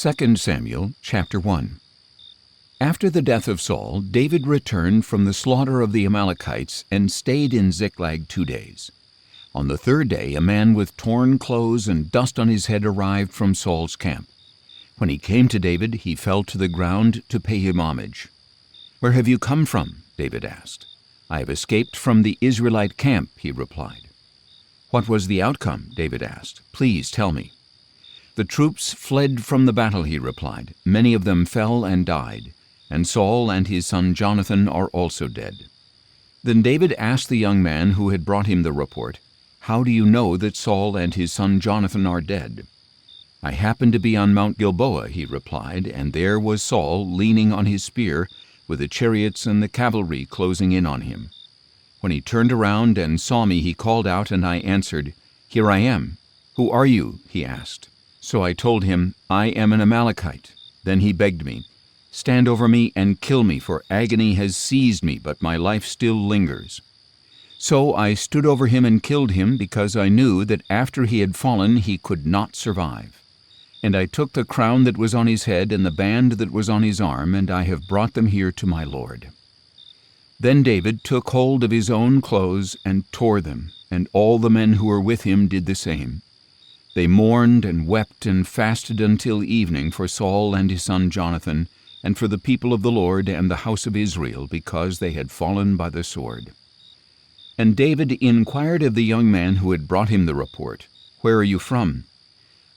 2 Samuel chapter 1. After the death of Saul, David returned from the slaughter of the Amalekites and stayed in Ziklag 2 days. On the third day, a man with torn clothes and dust on his head arrived from Saul's camp. When he came to David, he fell to the ground to pay him homage. "Where have you come from?" David asked. "I have escaped from the Israelite camp," he replied. "What was the outcome?" David asked. "Please tell me." "The troops fled from the battle," he replied. "Many of them fell and died, and Saul and his son Jonathan are also dead." Then David asked the young man who had brought him the report, "How do you know that Saul and his son Jonathan are dead?" "I happened to be on Mount Gilboa," he replied, "and there was Saul leaning on his spear, with the chariots and the cavalry closing in on him. When he turned around and saw me, he called out, and I answered, 'Here I am.' 'Who are you?' he asked. So I told him, 'I am an Amalekite.' Then he begged me, 'Stand over me and kill me, for agony has seized me, but my life still lingers.' So I stood over him and killed him, because I knew that after he had fallen he could not survive. And I took the crown that was on his head and the band that was on his arm, and I have brought them here to my Lord." Then David took hold of his own clothes and tore them, and all the men who were with him did the same. They mourned and wept and fasted until evening for Saul and his son Jonathan, and for the people of the Lord and the house of Israel, because they had fallen by the sword. And David inquired of the young man who had brought him the report, "Where are you from?"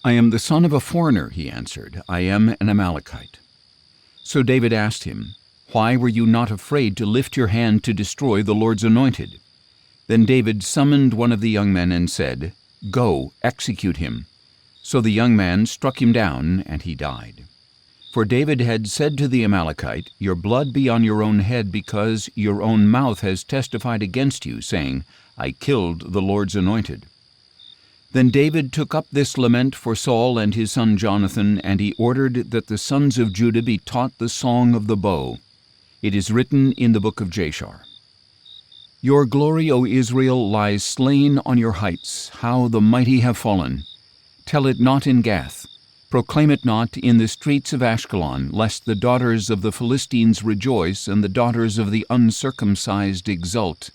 "I am the son of a foreigner," he answered. "I am an Amalekite." So David asked him, "Why were you not afraid to lift your hand to destroy the Lord's anointed?" Then David summoned one of the young men and said, "Go, execute him." So the young man struck him down, and he died. For David had said to the Amalekite, "Your blood be on your own head, because your own mouth has testified against you, saying, 'I killed the Lord's anointed.'" Then David took up this lament for Saul and his son Jonathan, and he ordered that the sons of Judah be taught the song of the bow. It is written in the book of Jashar. "Your glory, O Israel, lies slain on your heights. How the mighty have fallen! Tell it not in Gath. Proclaim it not in the streets of Ashkelon, lest the daughters of the Philistines rejoice and the daughters of the uncircumcised exult.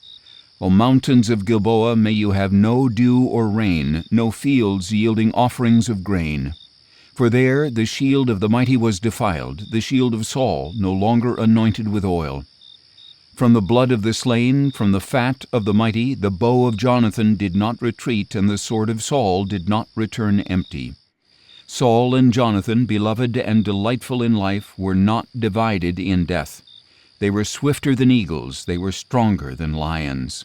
O mountains of Gilboa, may you have no dew or rain, no fields yielding offerings of grain. For there the shield of the mighty was defiled, the shield of Saul no longer anointed with oil. From the blood of the slain, from the fat of the mighty, the bow of Jonathan did not retreat, and the sword of Saul did not return empty. Saul and Jonathan, beloved and delightful in life, were not divided in death. They were swifter than eagles, they were stronger than lions.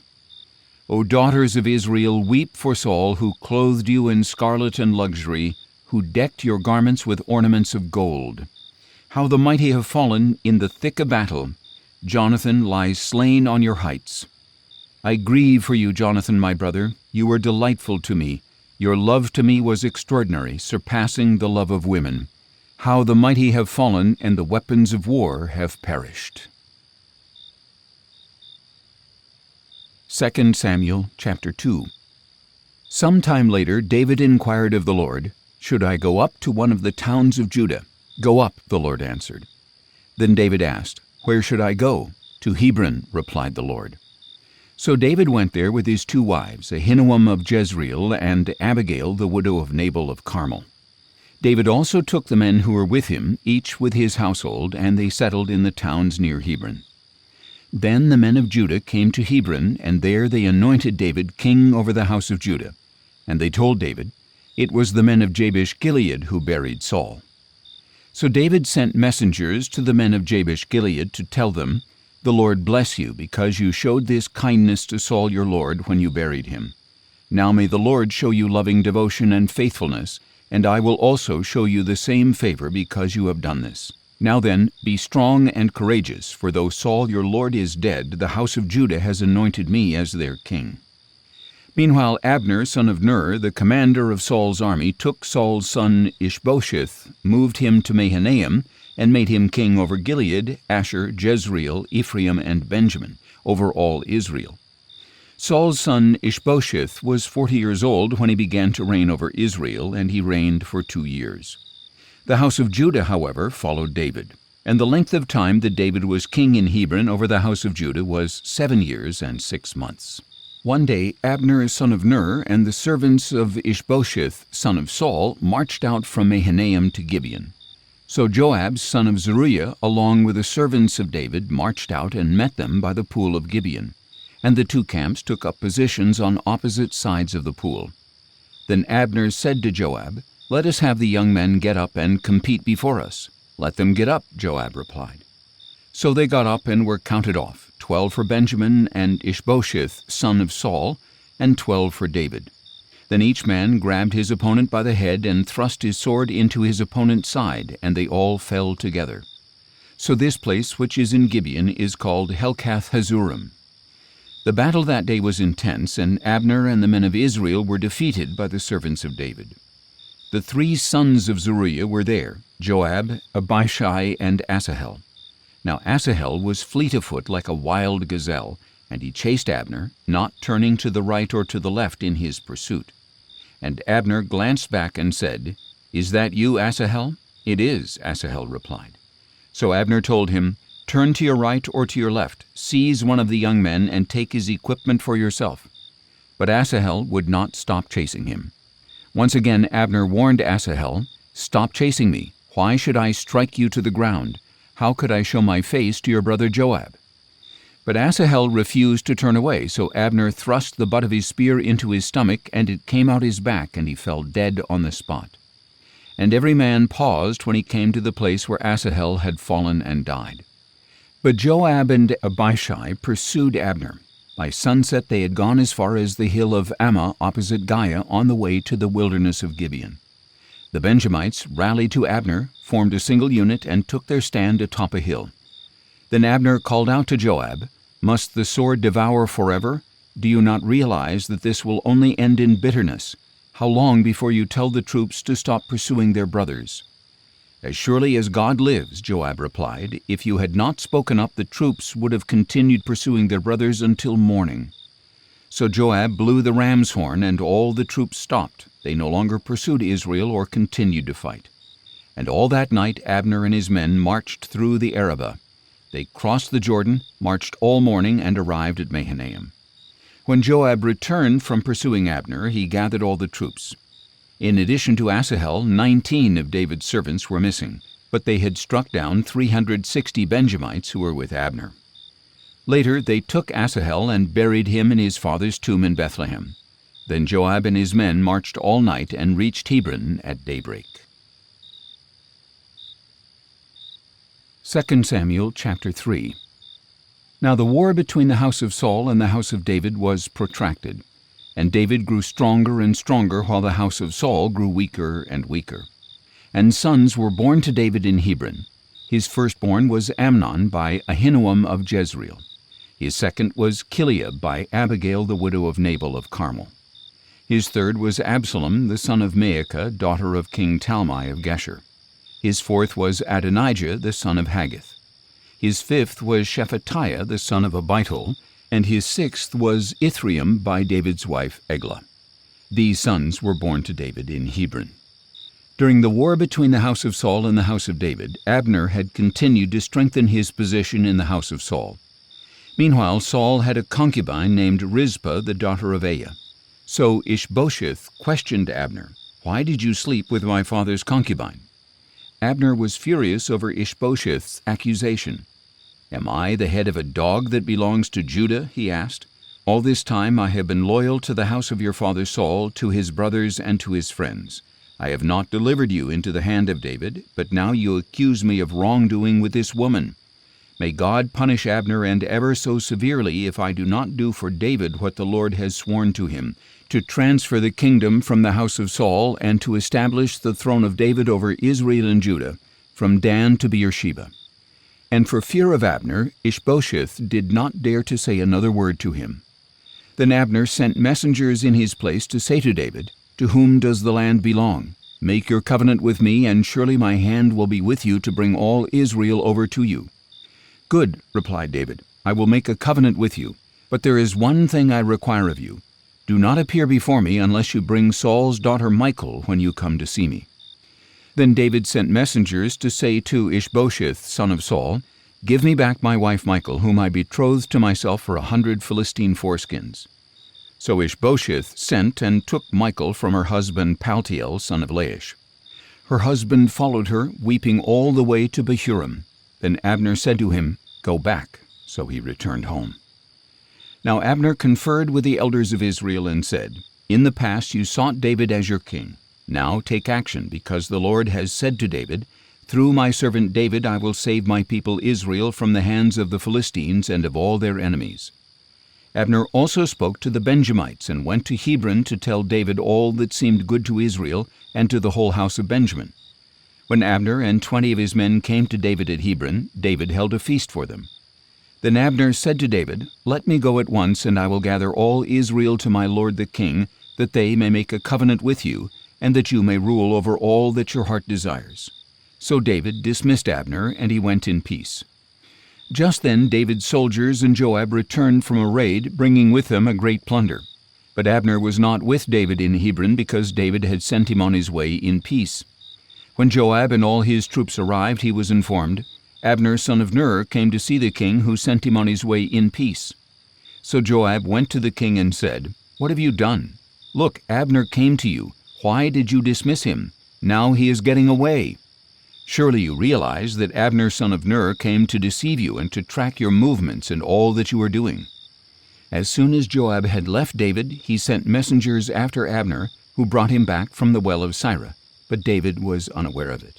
O daughters of Israel, weep for Saul, who clothed you in scarlet and luxury, who decked your garments with ornaments of gold. How the mighty have fallen in the thick of battle! Jonathan lies slain on your heights. I grieve for you, Jonathan, my brother. You were delightful to me. Your love to me was extraordinary, surpassing the love of women. How the mighty have fallen, and the weapons of war have perished." 2 Samuel chapter 2. Some time later David inquired of the Lord, "Should I go up to one of the towns of Judah?" "Go up," the Lord answered. Then David asked, "Where should I go?" "To Hebron," replied the Lord. So David went there with his 2 wives, Ahinoam of Jezreel and Abigail, the widow of Nabal of Carmel. David also took the men who were with him, each with his household, and they settled in the towns near Hebron. Then the men of Judah came to Hebron, and there they anointed David king over the house of Judah. And they told David, "It was the men of Jabesh-Gilead who buried Saul." So David sent messengers to the men of Jabesh-Gilead to tell them, "The Lord bless you, because you showed this kindness to Saul your lord when you buried him. Now may the Lord show you loving devotion and faithfulness, and I will also show you the same favor because you have done this. Now then, be strong and courageous, for though Saul your lord is dead, the house of Judah has anointed me as their king." Meanwhile Abner, son of Ner, the commander of Saul's army, took Saul's son Ishbosheth, moved him to Mahanaim, and made him king over Gilead, Asher, Jezreel, Ephraim, and Benjamin, over all Israel. Saul's son Ishbosheth was 40 years old when he began to reign over Israel, and he reigned for 2 years. The house of Judah, however, followed David, and the length of time that David was king in Hebron over the house of Judah was 7 years and 6 months. One day Abner son of Ner and the servants of Ishbosheth son of Saul marched out from Mahanaim to Gibeon. So Joab son of Zeruiah, along with the servants of David, marched out and met them by the pool of Gibeon, and the two camps took up positions on opposite sides of the pool. Then Abner said to Joab, "Let us have the young men get up and compete before us." "Let them get up," Joab replied. So they got up and were counted off, 12 for Benjamin and Ishbosheth son of Saul, and 12 for David. Then each man grabbed his opponent by the head and thrust his sword into his opponent's side, and they all fell together. So this place which is in Gibeon is called Helkath Hazurim. The battle that day was intense, and Abner and the men of Israel were defeated by the servants of David. The 3 sons of Zeruiah were there, Joab, Abishai, and Asahel. Now Asahel was fleet of foot like a wild gazelle, and he chased Abner, not turning to the right or to the left in his pursuit. And Abner glanced back and said, "Is that you, Asahel?" "It is," Asahel replied. So Abner told him, "Turn to your right or to your left, seize one of the young men, and take his equipment for yourself." But Asahel would not stop chasing him. Once again Abner warned Asahel, "Stop chasing me. Why should I strike you to the ground? How could I show my face to your brother Joab?" But Asahel refused to turn away, so Abner thrust the butt of his spear into his stomach, and it came out his back, and he fell dead on the spot. And every man paused when he came to the place where Asahel had fallen and died. But Joab and Abishai pursued Abner. By sunset they had gone as far as the hill of Ammah opposite Giah on the way to the wilderness of Gibeon. The Benjamites rallied to Abner, formed a single unit, and took their stand atop a hill. Then Abner called out to Joab, "Must the sword devour forever? Do you not realize that this will only end in bitterness? How long before you tell the troops to stop pursuing their brothers?" "As surely as God lives," Joab replied, "if you had not spoken up, the troops would have continued pursuing their brothers until morning." So Joab blew the ram's horn, and all the troops stopped. They no longer pursued Israel or continued to fight. And all that night Abner and his men marched through the Arabah. They crossed the Jordan, marched all morning, and arrived at Mahanaim. When Joab returned from pursuing Abner, he gathered all the troops. In addition to Asahel, 19 of David's servants were missing, but they had struck down 360 Benjamites who were with Abner. Later they took Asahel and buried him in his father's tomb in Bethlehem. Then Joab and his men marched all night and reached Hebron at daybreak. 2 Samuel chapter 3. Now the war between the house of Saul and the house of David was protracted, and David grew stronger and stronger while the house of Saul grew weaker and weaker. And sons were born to David in Hebron. His firstborn was Amnon by Ahinoam of Jezreel. His second was Chileab by Abigail the widow of Nabal of Carmel. His third was Absalom the son of Maacah, daughter of King Talmai of Geshur. His fourth was Adonijah the son of Haggith. His fifth was Shephatiah the son of Abital, and his sixth was Ithream by David's wife Eglah. These sons were born to David in Hebron. During the war between the house of Saul and the house of David, Abner had continued to strengthen his position in the house of Saul. Meanwhile, Saul had a concubine named Rizpah, the daughter of Aiah. So Ishbosheth questioned Abner, "Why did you sleep with my father's concubine?" Abner was furious over Ishbosheth's accusation. "Am I the head of a dog that belongs to Judah?" he asked. "All this time I have been loyal to the house of your father Saul, to his brothers and to his friends. I have not delivered you into the hand of David, but now you accuse me of wrongdoing with this woman. May God punish Abner and ever so severely if I do not do for David what the Lord has sworn to him, to transfer the kingdom from the house of Saul and to establish the throne of David over Israel and Judah, from Dan to Beersheba." And for fear of Abner, Ishbosheth did not dare to say another word to him. Then Abner sent messengers in his place to say to David, "To whom does the land belong? Make your covenant with me, and surely my hand will be with you to bring all Israel over to you." "Good," replied David, "I will make a covenant with you, but there is one thing I require of you. Do not appear before me unless you bring Saul's daughter Michal when you come to see me." Then David sent messengers to say to Ishbosheth, son of Saul, "Give me back my wife Michal, whom I betrothed to myself for 100 Philistine foreskins." So Ishbosheth sent and took Michal from her husband Paltiel, son of Laish. Her husband followed her, weeping all the way to Bahurim. Then Abner said to him, "Go back." So he returned home. Now Abner conferred with the elders of Israel and said, "In the past you sought David as your king. Now take action, because the Lord has said to David, 'Through my servant David I will save my people Israel from the hands of the Philistines and of all their enemies.'" Abner also spoke to the Benjamites and went to Hebron to tell David all that seemed good to Israel and to the whole house of Benjamin. When Abner and 20 of his men came to David at Hebron, David held a feast for them. Then Abner said to David, "Let me go at once, and I will gather all Israel to my lord the king, that they may make a covenant with you, and that you may rule over all that your heart desires." So David dismissed Abner, and he went in peace. Just then David's soldiers and Joab returned from a raid, bringing with them a great plunder. But Abner was not with David in Hebron, because David had sent him on his way in peace. When Joab and all his troops arrived, he was informed, "Abner son of Ner came to see the king, who sent him on his way in peace." So Joab went to the king and said, "What have you done? Look, Abner came to you. Why did you dismiss him? Now he is getting away. Surely you realize that Abner son of Ner came to deceive you and to track your movements and all that you are doing." As soon as Joab had left David, he sent messengers after Abner, who brought him back from the well of Sirah, but David was unaware of it.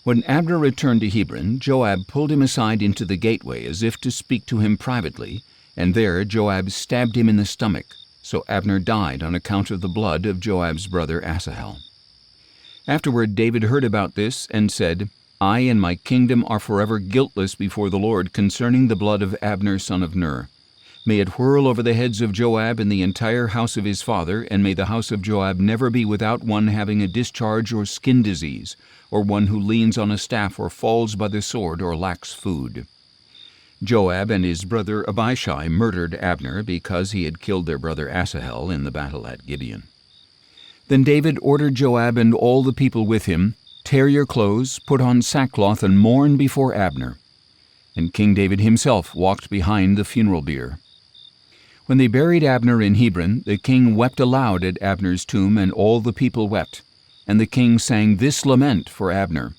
When Abner returned to Hebron, Joab pulled him aside into the gateway as if to speak to him privately, and there Joab stabbed him in the stomach. So Abner died on account of the blood of Joab's brother Asahel. Afterward David heard about this and said, "I and my kingdom are forever guiltless before the Lord concerning the blood of Abner son of Ner. May it whirl over the heads of Joab and the entire house of his father, and may the house of Joab never be without one having a discharge or skin disease, or one who leans on a staff or falls by the sword or lacks food." Joab and his brother Abishai murdered Abner because he had killed their brother Asahel in the battle at Gibeon. Then David ordered Joab and all the people with him, "Tear your clothes, put on sackcloth, and mourn before Abner." And King David himself walked behind the funeral bier. When they buried Abner in Hebron, the king wept aloud at Abner's tomb, and all the people wept. And the king sang this lament for Abner: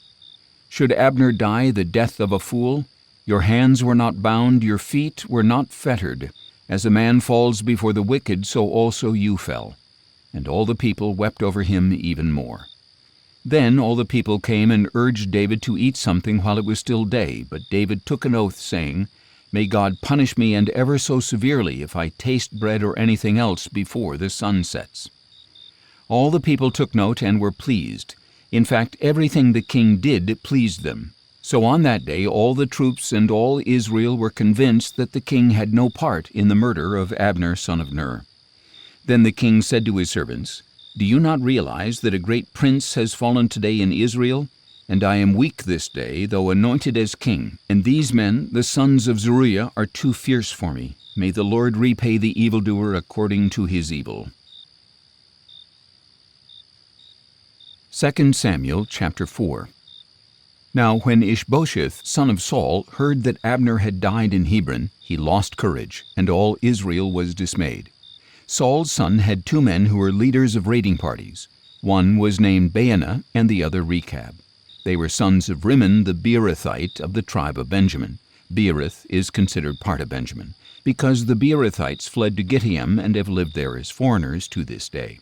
"Should Abner die the death of a fool? Your hands were not bound, your feet were not fettered. As a man falls before the wicked, so also you fell." And all the people wept over him even more. Then all the people came and urged David to eat something while it was still day, but David took an oath, saying, "May God punish me and ever so severely if I taste bread or anything else before the sun sets." All the people took note and were pleased. In fact, everything the king did pleased them. So on that day all the troops and all Israel were convinced that the king had no part in the murder of Abner son of Ner. Then the king said to his servants, "Do you not realize that a great prince has fallen today in Israel? And I am weak this day, though anointed as king. And these men, the sons of Zeruiah, are too fierce for me. May the Lord repay the evildoer according to his evil." 2 Samuel chapter 4. Now when Ishbosheth, son of Saul, heard that Abner had died in Hebron, he lost courage, and all Israel was dismayed. Saul's son had 2 men who were leaders of raiding parties. One was named Baanah, and the other Rechab. They were sons of Rimmon the Beerothite of the tribe of Benjamin. Beeroth is considered part of Benjamin, because the Beerothites fled to Gittaim and have lived there as foreigners to this day.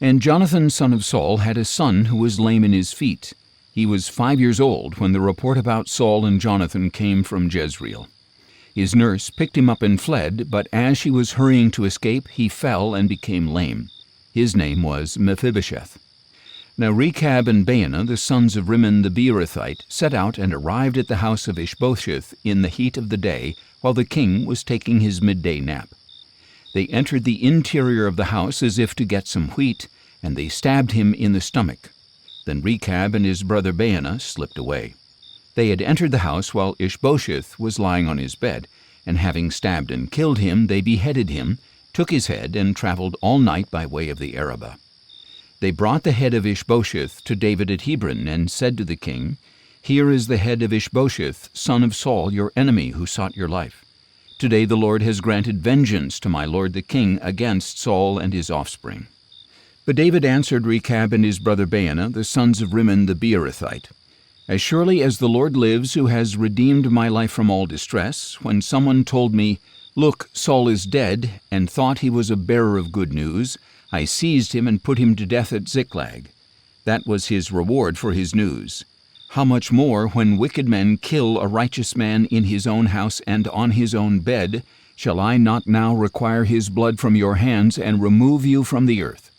And Jonathan son of Saul had a son who was lame in his feet. He was 5 years old when the report about Saul and Jonathan came from Jezreel. His nurse picked him up and fled, but as she was hurrying to escape, he fell and became lame. His name was Mephibosheth. Now Rechab and Baanah, the sons of Rimmon the Beerothite, set out and arrived at the house of Ishbosheth in the heat of the day, while the king was taking his midday nap. They entered the interior of the house as if to get some wheat, and they stabbed him in the stomach. Then Rechab and his brother Baanah slipped away. They had entered the house while Ishbosheth was lying on his bed, and having stabbed and killed him, they beheaded him, took his head, and traveled all night by way of the Arabah. They brought the head of Ishbosheth to David at Hebron, and said to the king, "Here is the head of Ishbosheth, son of Saul, your enemy, who sought your life. Today the Lord has granted vengeance to my lord the king against Saul and his offspring." But David answered Rechab and his brother Baanah, the sons of Rimmon the Beerothite, "As surely as the Lord lives, who has redeemed my life from all distress, when someone told me, 'Look, Saul is dead,' and thought he was a bearer of good news, I seized him and put him to death at Ziklag. That was his reward for his news. How much more, when wicked men kill a righteous man in his own house and on his own bed, shall I not now require his blood from your hands and remove you from the earth?"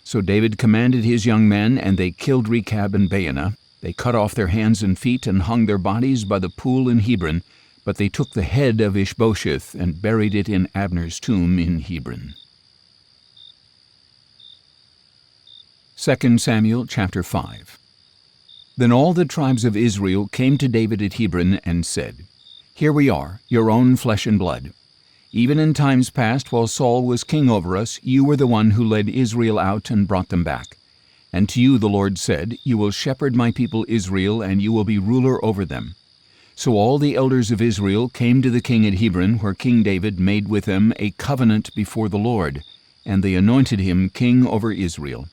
So David commanded his young men, and they killed Rechab and Baanah. They cut off their hands and feet and hung their bodies by the pool in Hebron, but they took the head of Ishbosheth and buried it in Abner's tomb in Hebron. 2 Samuel chapter 5. Then all the tribes of Israel came to David at Hebron and said, "Here we are, your own flesh and blood. Even in times past, while Saul was king over us, you were the one who led Israel out and brought them back. And to you the Lord said, 'You will shepherd my people Israel, and you will be ruler over them.' So all the elders of Israel came to the king at Hebron, where King David made with them a covenant before the Lord, and they anointed him king over Israel.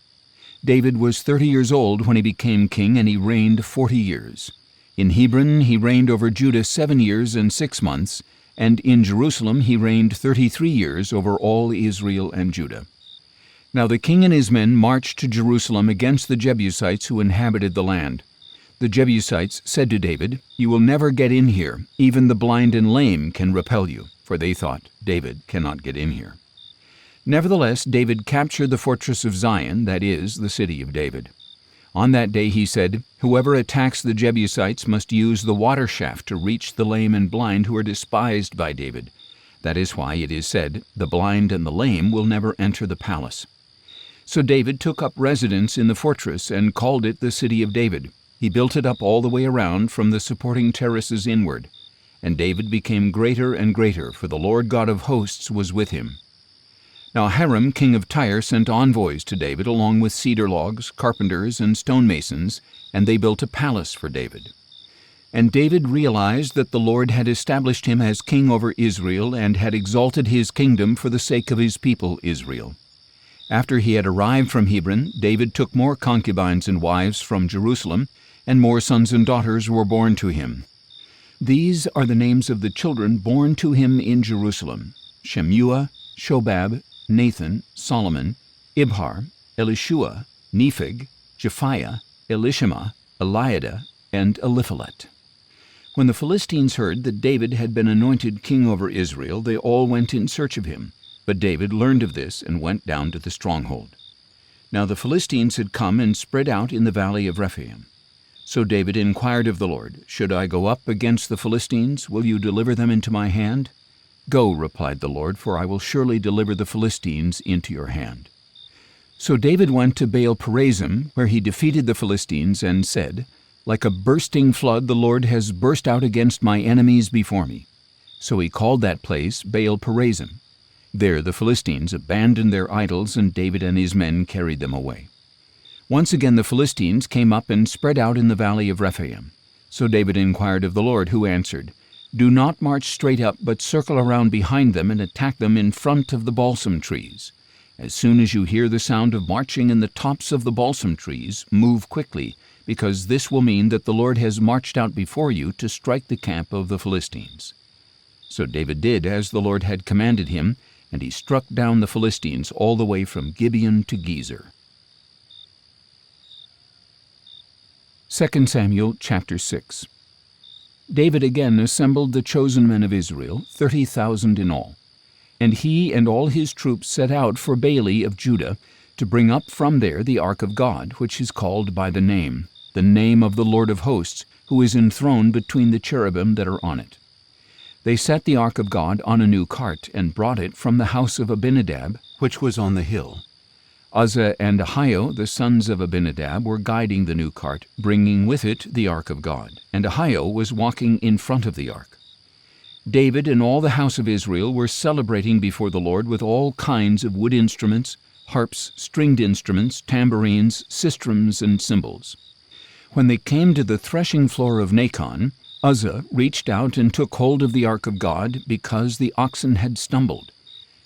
David was 30 years old when he became king, and he reigned 40 years. In Hebron he reigned over Judah 7 years and 6 months, and in Jerusalem he reigned 33 years over all Israel and Judah. Now the king and his men marched to Jerusalem against the Jebusites who inhabited the land. The Jebusites said to David, "You will never get in here. Even the blind and lame can repel you," for they thought, "David cannot get in here." Nevertheless, David captured the fortress of Zion, that is, the city of David. On that day he said, "Whoever attacks the Jebusites must use the water shaft to reach the lame and blind who are despised by David. That is why it is said, 'The blind and the lame will never enter the palace.'" So David took up residence in the fortress and called it the City of David. He built it up all the way around, from the supporting terraces inward. And David became greater and greater, for the Lord God of hosts was with him. Now Hiram, king of Tyre, sent envoys to David along with cedar logs, carpenters, and stonemasons, and they built a palace for David. And David realized that the Lord had established him as king over Israel and had exalted his kingdom for the sake of his people Israel. After he had arrived from Hebron, David took more concubines and wives from Jerusalem, and more sons and daughters were born to him. These are the names of the children born to him in Jerusalem: Shemuah, Shobab, Nathan, Solomon, Ibhar, Elishua, Nepheg, Japhiah, Elishama, Eliada, and Eliphalet. When the Philistines heard that David had been anointed king over Israel, they all went in search of him. But David learned of this and went down to the stronghold. Now the Philistines had come and spread out in the valley of Rephaim. So David inquired of the Lord, "Should I go up against the Philistines? Will you deliver them into my hand?" "Go," replied the Lord, "for I will surely deliver the Philistines into your hand." So David went to Baal-perazim, where he defeated the Philistines, and said, "Like a bursting flood the Lord has burst out against my enemies before me." So he called that place Baal-perazim. There the Philistines abandoned their idols, and David and his men carried them away. Once again the Philistines came up and spread out in the valley of Rephaim. So David inquired of the Lord, who answered, "Do not march straight up, but circle around behind them and attack them in front of the balsam trees. As soon as you hear the sound of marching in the tops of the balsam trees, move quickly, because this will mean that the Lord has marched out before you to strike the camp of the Philistines." So David did as the Lord had commanded him, and he struck down the Philistines all the way from Gibeon to Gezer. 2 Samuel chapter 6. David again assembled the chosen men of Israel, 30,000 in all. And he and all his troops set out for Baali of Judah, to bring up from there the ark of God, which is called by the name of the Lord of hosts, who is enthroned between the cherubim that are on it. They set the ark of God on a new cart, and brought it from the house of Abinadab, which was on the hill. Uzzah and Ahio, the sons of Abinadab, were guiding the new cart, bringing with it the ark of God, and Ahio was walking in front of the ark. David and all the house of Israel were celebrating before the Lord with all kinds of wood instruments, harps, stringed instruments, tambourines, sistrums, and cymbals. When they came to the threshing floor of Nacon, Uzzah reached out and took hold of the ark of God, because the oxen had stumbled.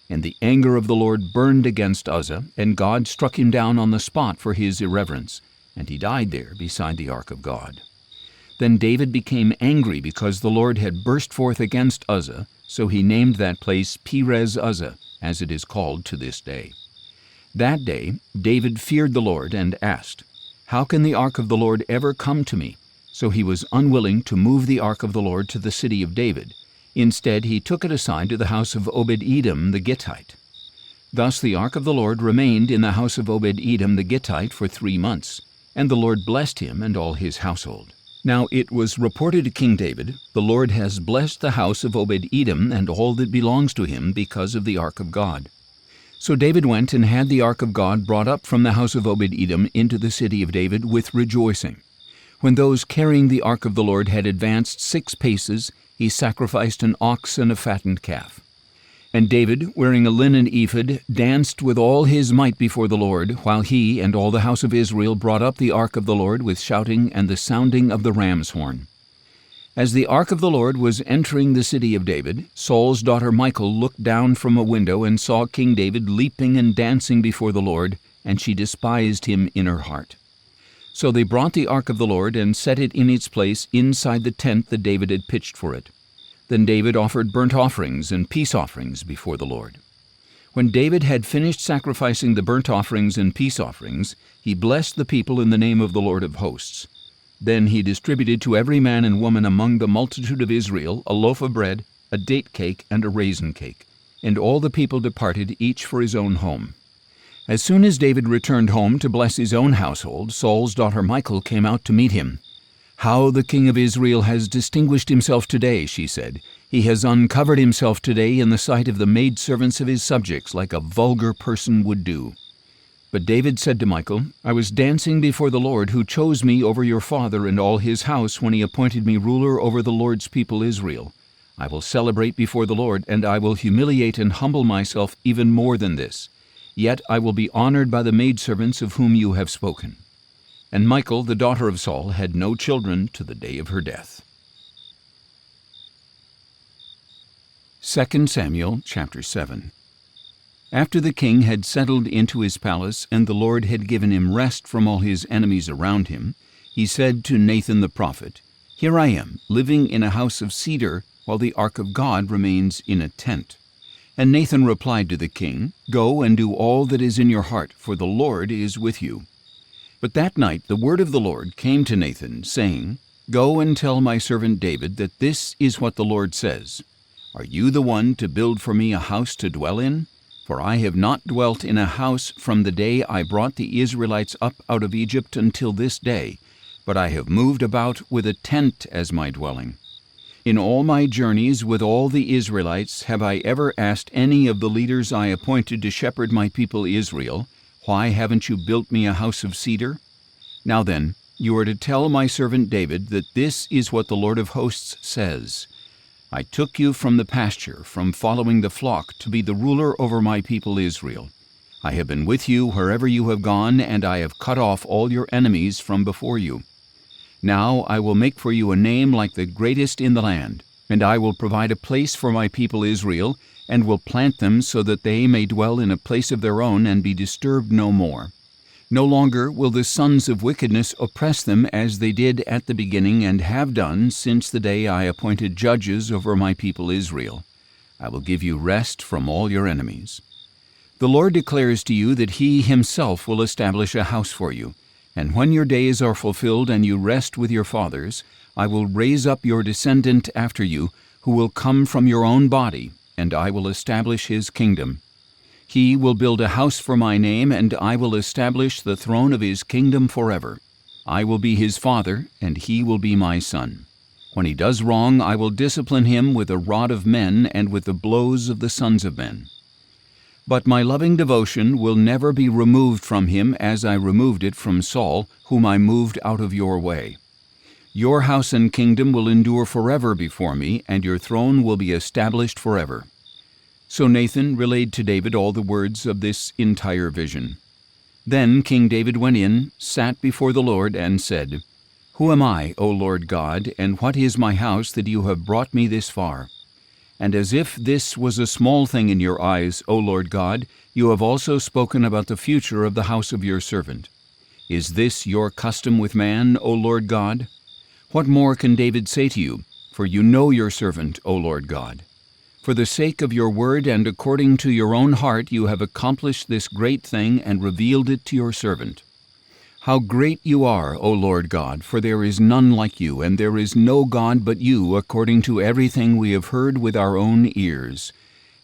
And the anger of the Lord burned against Uzzah, and God struck him down on the spot for his irreverence, and he died there beside the ark of God. Then David became angry because the Lord had burst forth against Uzzah, so he named that place Perez Uzzah, as it is called to this day. That day David feared the Lord and asked, "How can the ark of the Lord ever come to me?" So he was unwilling to move the ark of the Lord to the city of David. Instead, he took it aside to the house of Obed-Edom the Gittite. Thus the ark of the Lord remained in the house of Obed-Edom the Gittite for 3 months, and the Lord blessed him and all his household. Now it was reported to King David, "The Lord has blessed the house of Obed-Edom and all that belongs to him because of the ark of God." So David went and had the ark of God brought up from the house of Obed-Edom into the city of David with rejoicing. When those carrying the ark of the Lord had advanced 6 paces, he sacrificed an ox and a fattened calf. And David, wearing a linen ephod, danced with all his might before the Lord, while he and all the house of Israel brought up the ark of the Lord with shouting and the sounding of the ram's horn. As the ark of the Lord was entering the city of David, Saul's daughter Michal looked down from a window and saw King David leaping and dancing before the Lord, and she despised him in her heart. So they brought the ark of the Lord and set it in its place inside the tent that David had pitched for it. Then David offered burnt offerings and peace offerings before the Lord. When David had finished sacrificing the burnt offerings and peace offerings, he blessed the people in the name of the Lord of hosts. Then he distributed to every man and woman among the multitude of Israel a loaf of bread, a date cake, and a raisin cake. And all the people departed, each for his own home. As soon as David returned home to bless his own household, Saul's daughter Michal came out to meet him. "How the king of Israel has distinguished himself today," she said. "He has uncovered himself today in the sight of the maidservants of his subjects, like a vulgar person would do." But David said to Michal, "I was dancing before the Lord, who chose me over your father and all his house when he appointed me ruler over the Lord's people Israel. I will celebrate before the Lord, and I will humiliate and humble myself even more than this. Yet I will be honored by the maidservants of whom you have spoken." And Michal, the daughter of Saul, had no children to the day of her death. 2 Samuel chapter 7. After the king had settled into his palace, and the Lord had given him rest from all his enemies around him, he said to Nathan the prophet, "Here I am, living in a house of cedar, while the ark of God remains in a tent." And Nathan replied to the king, "Go and do all that is in your heart, for the Lord is with you." But that night the word of the Lord came to Nathan, saying, "Go and tell my servant David that this is what the Lord says. Are you the one to build for me a house to dwell in? For I have not dwelt in a house from the day I brought the Israelites up out of Egypt until this day, but I have moved about with a tent as my dwelling. In all my journeys with all the Israelites have I ever asked any of the leaders I appointed to shepherd my people Israel, 'Why haven't you built me a house of cedar?' Now then, you are to tell my servant David that this is what the Lord of hosts says. I took you from the pasture, from following the flock, to be the ruler over my people Israel. I have been with you wherever you have gone, and I have cut off all your enemies from before you. Now I will make for you a name like the greatest in the land, and I will provide a place for my people Israel, and will plant them so that they may dwell in a place of their own and be disturbed no more. No longer will the sons of wickedness oppress them as they did at the beginning and have done since the day I appointed judges over my people Israel. I will give you rest from all your enemies. The Lord declares to you that He Himself will establish a house for you, and when your days are fulfilled and you rest with your fathers, I will raise up your descendant after you, who will come from your own body, and I will establish his kingdom. He will build a house for my name, and I will establish the throne of his kingdom forever. I will be his father, and he will be my son. When he does wrong, I will discipline him with the rod of men and with the blows of the sons of men. But my loving devotion will never be removed from him as I removed it from Saul, whom I moved out of your way. Your house and kingdom will endure forever before me, and your throne will be established forever. So Nathan relayed to David all the words of this entire vision. Then King David went in, sat before the Lord, and said, "Who am I, O Lord God, and what is my house that you have brought me this far? And as if this was a small thing in your eyes, O Lord God, you have also spoken about the future of the house of your servant. Is this your custom with man, O Lord God? What more can David say to you? For you know your servant, O Lord God. For the sake of your word and according to your own heart you have accomplished this great thing and revealed it to your servant. How great you are, O Lord God, for there is none like you, and there is no God but you, according to everything we have heard with our own ears.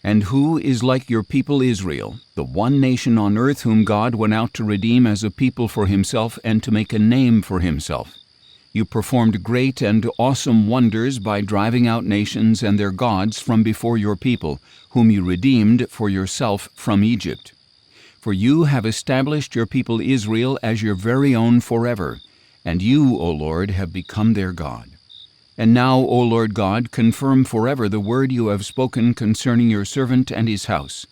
And who is like your people Israel, the one nation on earth whom God went out to redeem as a people for himself and to make a name for himself? You performed great and awesome wonders by driving out nations and their gods from before your people, whom you redeemed for yourself from Egypt. For you have established your people Israel as your very own forever, and you, O Lord, have become their God. And now, O Lord God, confirm forever the word you have spoken concerning your servant and his house.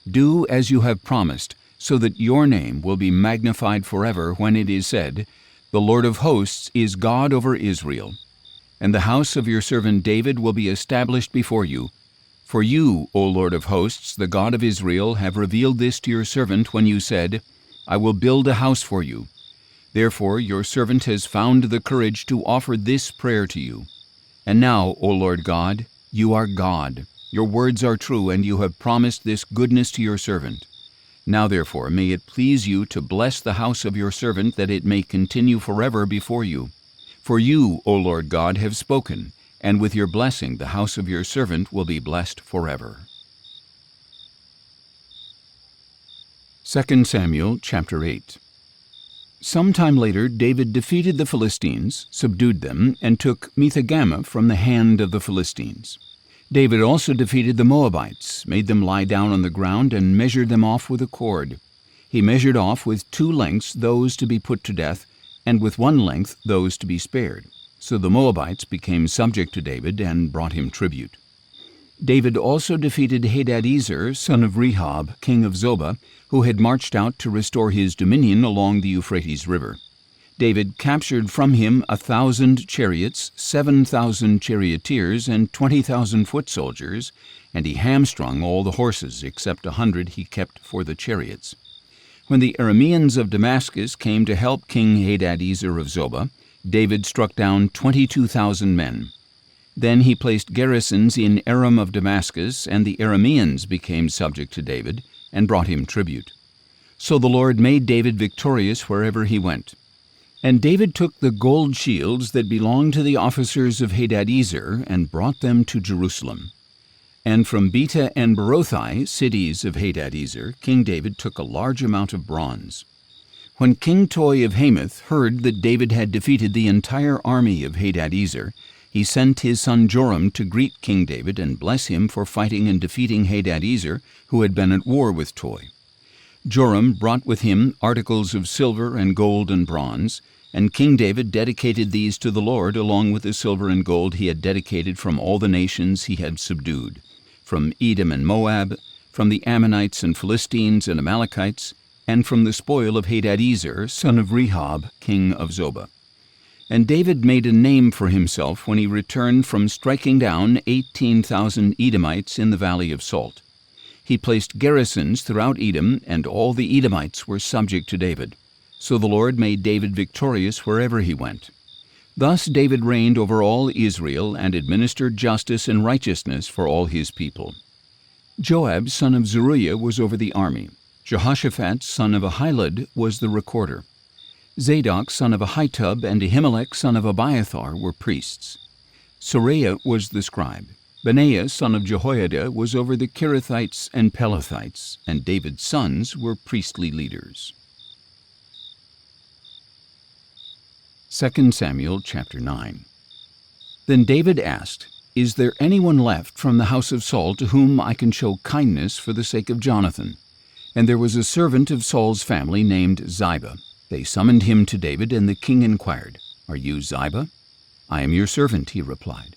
Do as you have promised, so that your name will be magnified forever when it is said, 'The Lord of hosts is God over Israel.' And the house of your servant David will be established before you. For you, O Lord of hosts, the God of Israel, have revealed this to your servant when you said, 'I will build a house for you.' Therefore your servant has found the courage to offer this prayer to you. And now, O Lord God, you are God. Your words are true, and you have promised this goodness to your servant. Now therefore may it please you to bless the house of your servant, that it may continue forever before you. For you, O Lord God, have spoken, and with your blessing the house of your servant will be blessed forever." 2 Samuel chapter 8. Some time later David defeated the Philistines, subdued them, and took Methegama from the hand of the Philistines. David also defeated the Moabites, made them lie down on the ground, and measured them off with a cord. He measured off with 2 lengths those to be put to death, and with 1 length those to be spared. So the Moabites became subject to David and brought him tribute. David also defeated Hadadezer, son of Rehob, king of Zobah, who had marched out to restore his dominion along the Euphrates River. David captured from him 1,000 chariots, 7,000 charioteers, and 20,000 foot soldiers, and he hamstrung all the horses except 100 he kept for the chariots. When the Arameans of Damascus came to help King Hadadezer of Zobah, David struck down 22,000 men. Then he placed garrisons in Aram of Damascus, and the Arameans became subject to David and brought him tribute. So the Lord made David victorious wherever he went. And David took the gold shields that belonged to the officers of Hadadezer and brought them to Jerusalem. And from Beta and Berothai, cities of Hadadezer, King David took a large amount of bronze. When King Toi of Hamath heard that David had defeated the entire army of Hadadezer, he sent his son Joram to greet King David and bless him for fighting and defeating Hadadezer, who had been at war with Toi. Joram brought with him articles of silver and gold and bronze, and King David dedicated these to the Lord along with the silver and gold he had dedicated from all the nations he had subdued, from Edom and Moab, from the Ammonites and Philistines and Amalekites, and from the spoil of Hadadezer, son of Rehob, king of Zobah. And David made a name for himself when he returned from striking down 18,000 Edomites in the Valley of Salt. He placed garrisons throughout Edom, and all the Edomites were subject to David. So the Lord made David victorious wherever he went. Thus David reigned over all Israel and administered justice and righteousness for all his people. Joab, son of Zeruiah, was over the army. Jehoshaphat, son of Ahilud, was the recorder. Zadok, son of Ahitub, and Ahimelech, son of Abiathar, were priests. Sariah was the scribe. Benaiah, son of Jehoiada, was over the Kerethites and Pelethites, and David's sons were priestly leaders. 2 Samuel chapter 9. Then David asked, "Is there anyone left from the house of Saul to whom I can show kindness for the sake of Jonathan?" And there was a servant of Saul's family named Ziba. They summoned him to David, and the king inquired, "Are you Ziba?" "I am your servant," he replied.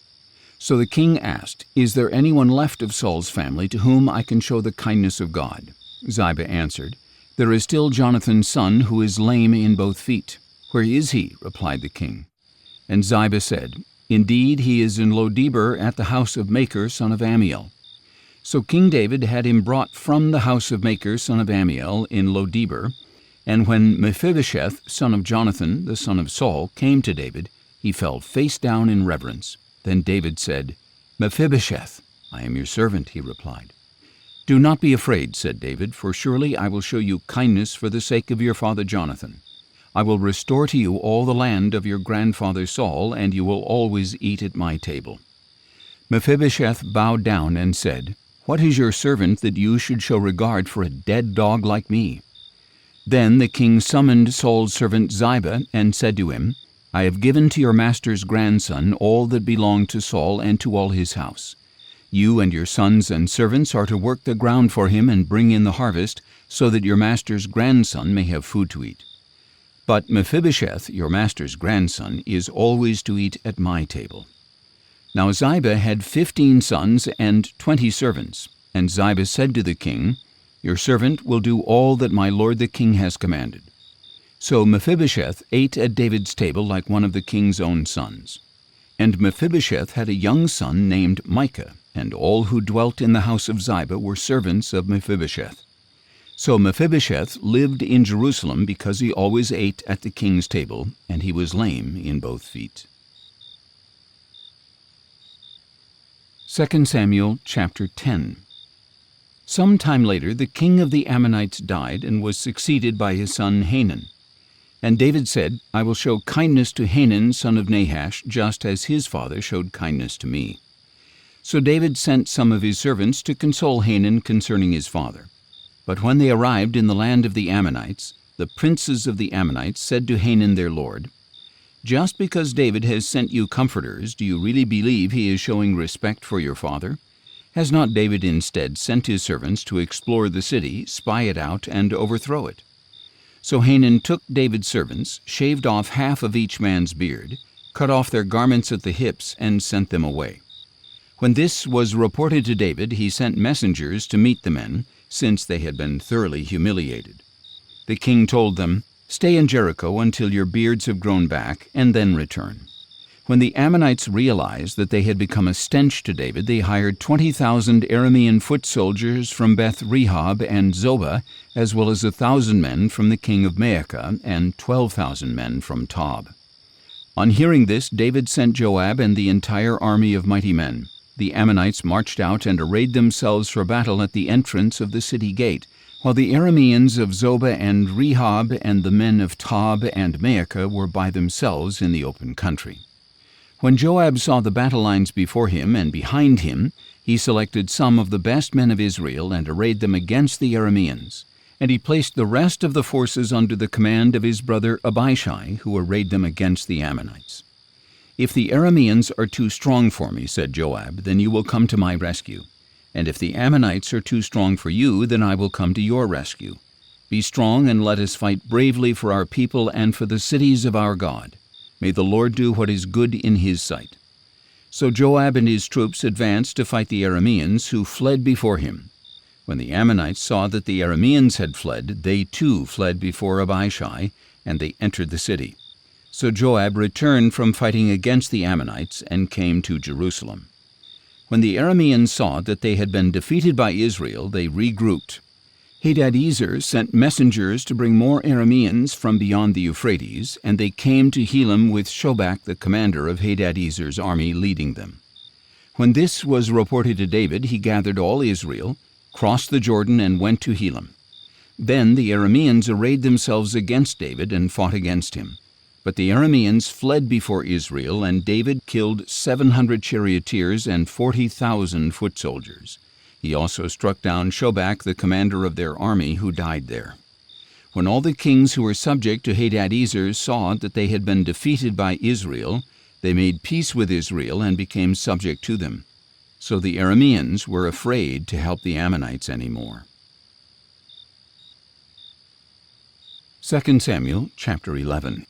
So the king asked, "Is there anyone left of Saul's family to whom I can show the kindness of God?" Ziba answered, "There is still Jonathan's son who is lame in both feet." "Where is he?" replied the king. And Ziba said, "Indeed, he is in Lo-debar at the house of Machir, son of Ammiel." So King David had him brought from the house of Machir, son of Ammiel, in Lo-debar. And when Mephibosheth, son of Jonathan, the son of Saul, came to David, he fell face down in reverence. Then David said, "Mephibosheth." "I am your servant," he replied. "Do not be afraid," said David, "for surely I will show you kindness for the sake of your father Jonathan. I will restore to you all the land of your grandfather Saul, and you will always eat at my table." Mephibosheth bowed down and said, "What is your servant that you should show regard for a dead dog like me?" Then the king summoned Saul's servant Ziba and said to him, "I have given to your master's grandson all that belonged to Saul and to all his house. You and your sons and servants are to work the ground for him and bring in the harvest, so that your master's grandson may have food to eat. But Mephibosheth, your master's grandson, is always to eat at my table." Now Ziba had 15 sons and 20 servants, and Ziba said to the king, "Your servant will do all that my lord the king has commanded." So Mephibosheth ate at David's table like one of the king's own sons. And Mephibosheth had a young son named Micah, and all who dwelt in the house of Ziba were servants of Mephibosheth. So Mephibosheth lived in Jerusalem because he always ate at the king's table, and he was lame in both feet. 2 Samuel chapter 10. Some time later the king of the Ammonites died and was succeeded by his son Hanun. And David said, "I will show kindness to Hanun son of Nahash, just as his father showed kindness to me." So David sent some of his servants to console Hanun concerning his father. But when they arrived in the land of the Ammonites, the princes of the Ammonites said to Hanun their lord, "Just because David has sent you comforters, do you really believe he is showing respect for your father? Has not David instead sent his servants to explore the city, spy it out, and overthrow it?" So Hanun took David's servants, shaved off half of each man's beard, cut off their garments at the hips, and sent them away. When this was reported to David, he sent messengers to meet the men, since they had been thoroughly humiliated. The king told them, "Stay in Jericho until your beards have grown back, and then return." When the Ammonites realized that they had become a stench to David, they hired 20,000 Aramean foot soldiers from Beth-rehob and Zobah, as well as 1,000 men from the king of Maacah and 12,000 men from Tob. On hearing this, David sent Joab and the entire army of mighty men. The Ammonites marched out and arrayed themselves for battle at the entrance of the city gate, while the Arameans of Zobah and Rehob and the men of Tob and Maacah were by themselves in the open country. When Joab saw the battle lines before him and behind him, he selected some of the best men of Israel and arrayed them against the Arameans. And he placed the rest of the forces under the command of his brother Abishai, who arrayed them against the Ammonites. "If the Arameans are too strong for me," said Joab, "then you will come to my rescue. And if the Ammonites are too strong for you, then I will come to your rescue. Be strong and let us fight bravely for our people and for the cities of our God. May the Lord do what is good in his sight." So Joab and his troops advanced to fight the Arameans, who fled before him. When the Ammonites saw that the Arameans had fled, they too fled before Abishai, and they entered the city. So Joab returned from fighting against the Ammonites and came to Jerusalem. When the Arameans saw that they had been defeated by Israel, they regrouped. Hadadezer sent messengers to bring more Arameans from beyond the Euphrates, and they came to Helam with Shobach, the commander of Hadadezer's army, leading them. When this was reported to David, he gathered all Israel, crossed the Jordan, and went to Helam. Then the Arameans arrayed themselves against David and fought against him. But the Arameans fled before Israel, and David killed 700 charioteers and 40,000 foot soldiers. He also struck down Shobach, the commander of their army, who died there. When all the kings who were subject to Hadadezer saw that they had been defeated by Israel, they made peace with Israel and became subject to them. So the Arameans were afraid to help the Ammonites anymore. 2 Samuel chapter 11.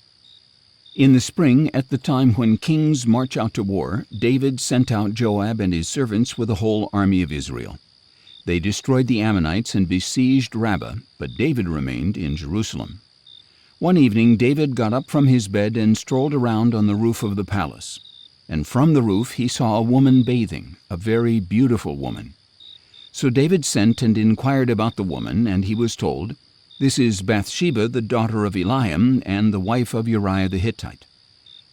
In the spring, at the time when kings march out to war, David sent out Joab and his servants with the whole army of Israel. They destroyed the Ammonites and besieged Rabbah, but David remained in Jerusalem. One evening David got up from his bed and strolled around on the roof of the palace. And from the roof he saw a woman bathing, a very beautiful woman. So David sent and inquired about the woman, and he was told, "This is Bathsheba, the daughter of Eliam, and the wife of Uriah the Hittite."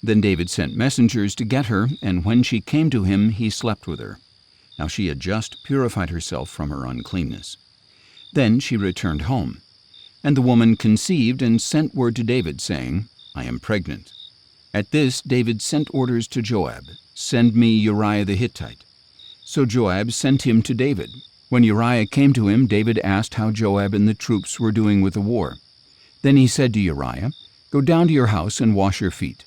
Then David sent messengers to get her, and when she came to him, he slept with her. Now she had just purified herself from her uncleanness. Then she returned home. And the woman conceived and sent word to David, saying, "I am pregnant." At this David sent orders to Joab, "Send me Uriah the Hittite." So Joab sent him to David. When Uriah came to him, David asked how Joab and the troops were doing with the war. Then he said to Uriah, "Go down to your house and wash your feet."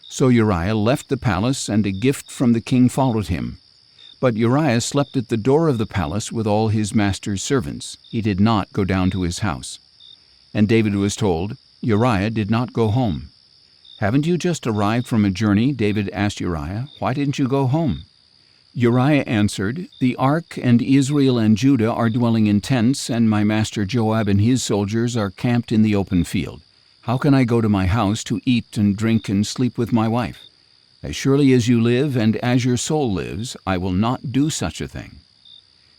So Uriah left the palace, and a gift from the king followed him. But Uriah slept at the door of the palace with all his master's servants. He did not go down to his house. And David was told, "Uriah did not go home." "Haven't you just arrived from a journey?" David asked Uriah. "Why didn't you go home?" Uriah answered, "The ark and Israel and Judah are dwelling in tents, and my master Joab and his soldiers are camped in the open field. How can I go to my house to eat and drink and sleep with my wife? As surely as you live and as your soul lives, I will not do such a thing."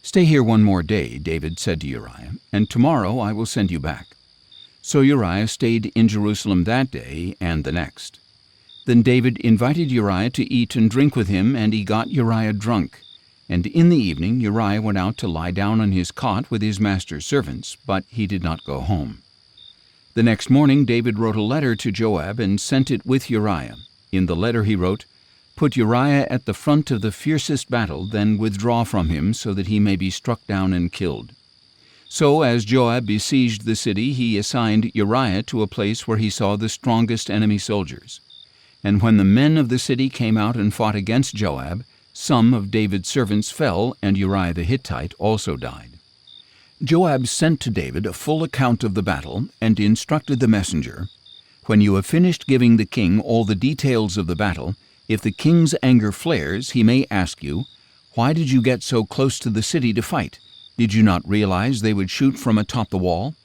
"Stay here one more day," David said to Uriah, "and tomorrow I will send you back." So Uriah stayed in Jerusalem that day and the next. Then David invited Uriah to eat and drink with him, and he got Uriah drunk. And in the evening Uriah went out to lie down on his cot with his master's servants, but he did not go home. The next morning David wrote a letter to Joab and sent it with Uriah. In the letter he wrote, "Put Uriah at the front of the fiercest battle, then withdraw from him, so that he may be struck down and killed." So as Joab besieged the city, he assigned Uriah to a place where he saw the strongest enemy soldiers. And when the men of the city came out and fought against Joab, some of David's servants fell, and Uriah the Hittite also died. Joab sent to David a full account of the battle, and instructed the messenger, "When you have finished giving the king all the details of the battle, if the king's anger flares, he may ask you, 'Why did you get so close to the city to fight? Did you not realize they would shoot from atop the wall?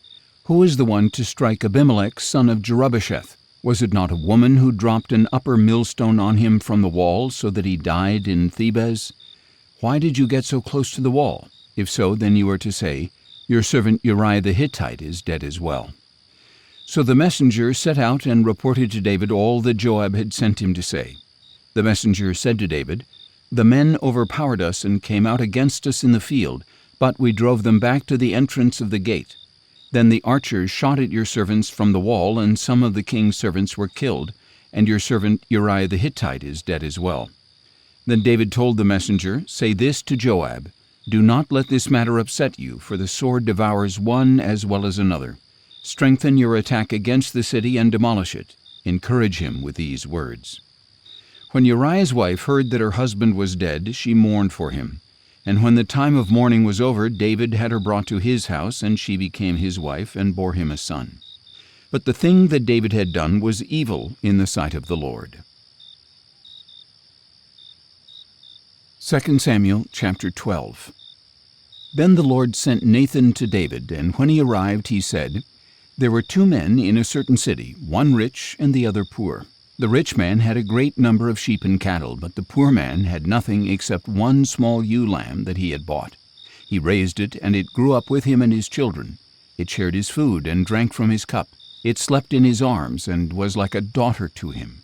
Who is the one to strike Abimelech, son of Jerubbesheth? Was it not a woman who dropped an upper millstone on him from the wall, so that he died in Thebez? Why did you get so close to the wall? If so, then you are to say, 'Your servant Uriah the Hittite is dead as well.'" So the messenger set out and reported to David all that Joab had sent him to say. The messenger said to David, "The men overpowered us and came out against us in the field, but we drove them back to the entrance of the gate. Then the archers shot at your servants from the wall, and some of the king's servants were killed, and your servant Uriah the Hittite is dead as well." Then David told the messenger, "Say this to Joab, 'Do not let this matter upset you, for the sword devours one as well as another. Strengthen your attack against the city and demolish it.' Encourage him with these words." When Uriah's wife heard that her husband was dead, she mourned for him. And when the time of mourning was over, David had her brought to his house, and she became his wife and bore him a son. But the thing that David had done was evil in the sight of the Lord. 2 Samuel chapter 12. Then the Lord sent Nathan to David, and when he arrived he said, "There were two men in a certain city, one rich and the other poor. The rich man had a great number of sheep and cattle, but the poor man had nothing except one small ewe lamb that he had bought. He raised it, and it grew up with him and his children. It shared his food and drank from his cup. It slept in his arms and was like a daughter to him.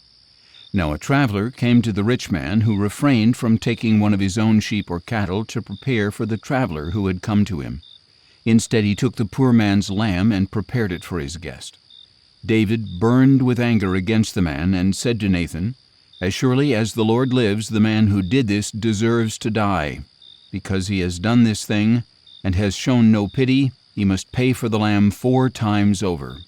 Now a traveler came to the rich man, who refrained from taking one of his own sheep or cattle to prepare for the traveler who had come to him. Instead he took the poor man's lamb and prepared it for his guest. David burned with anger against the man and said to Nathan, "As surely as the Lord lives, the man who did this deserves to die. Because he has done this thing and has shown no pity, he must pay for the lamb 4 times over."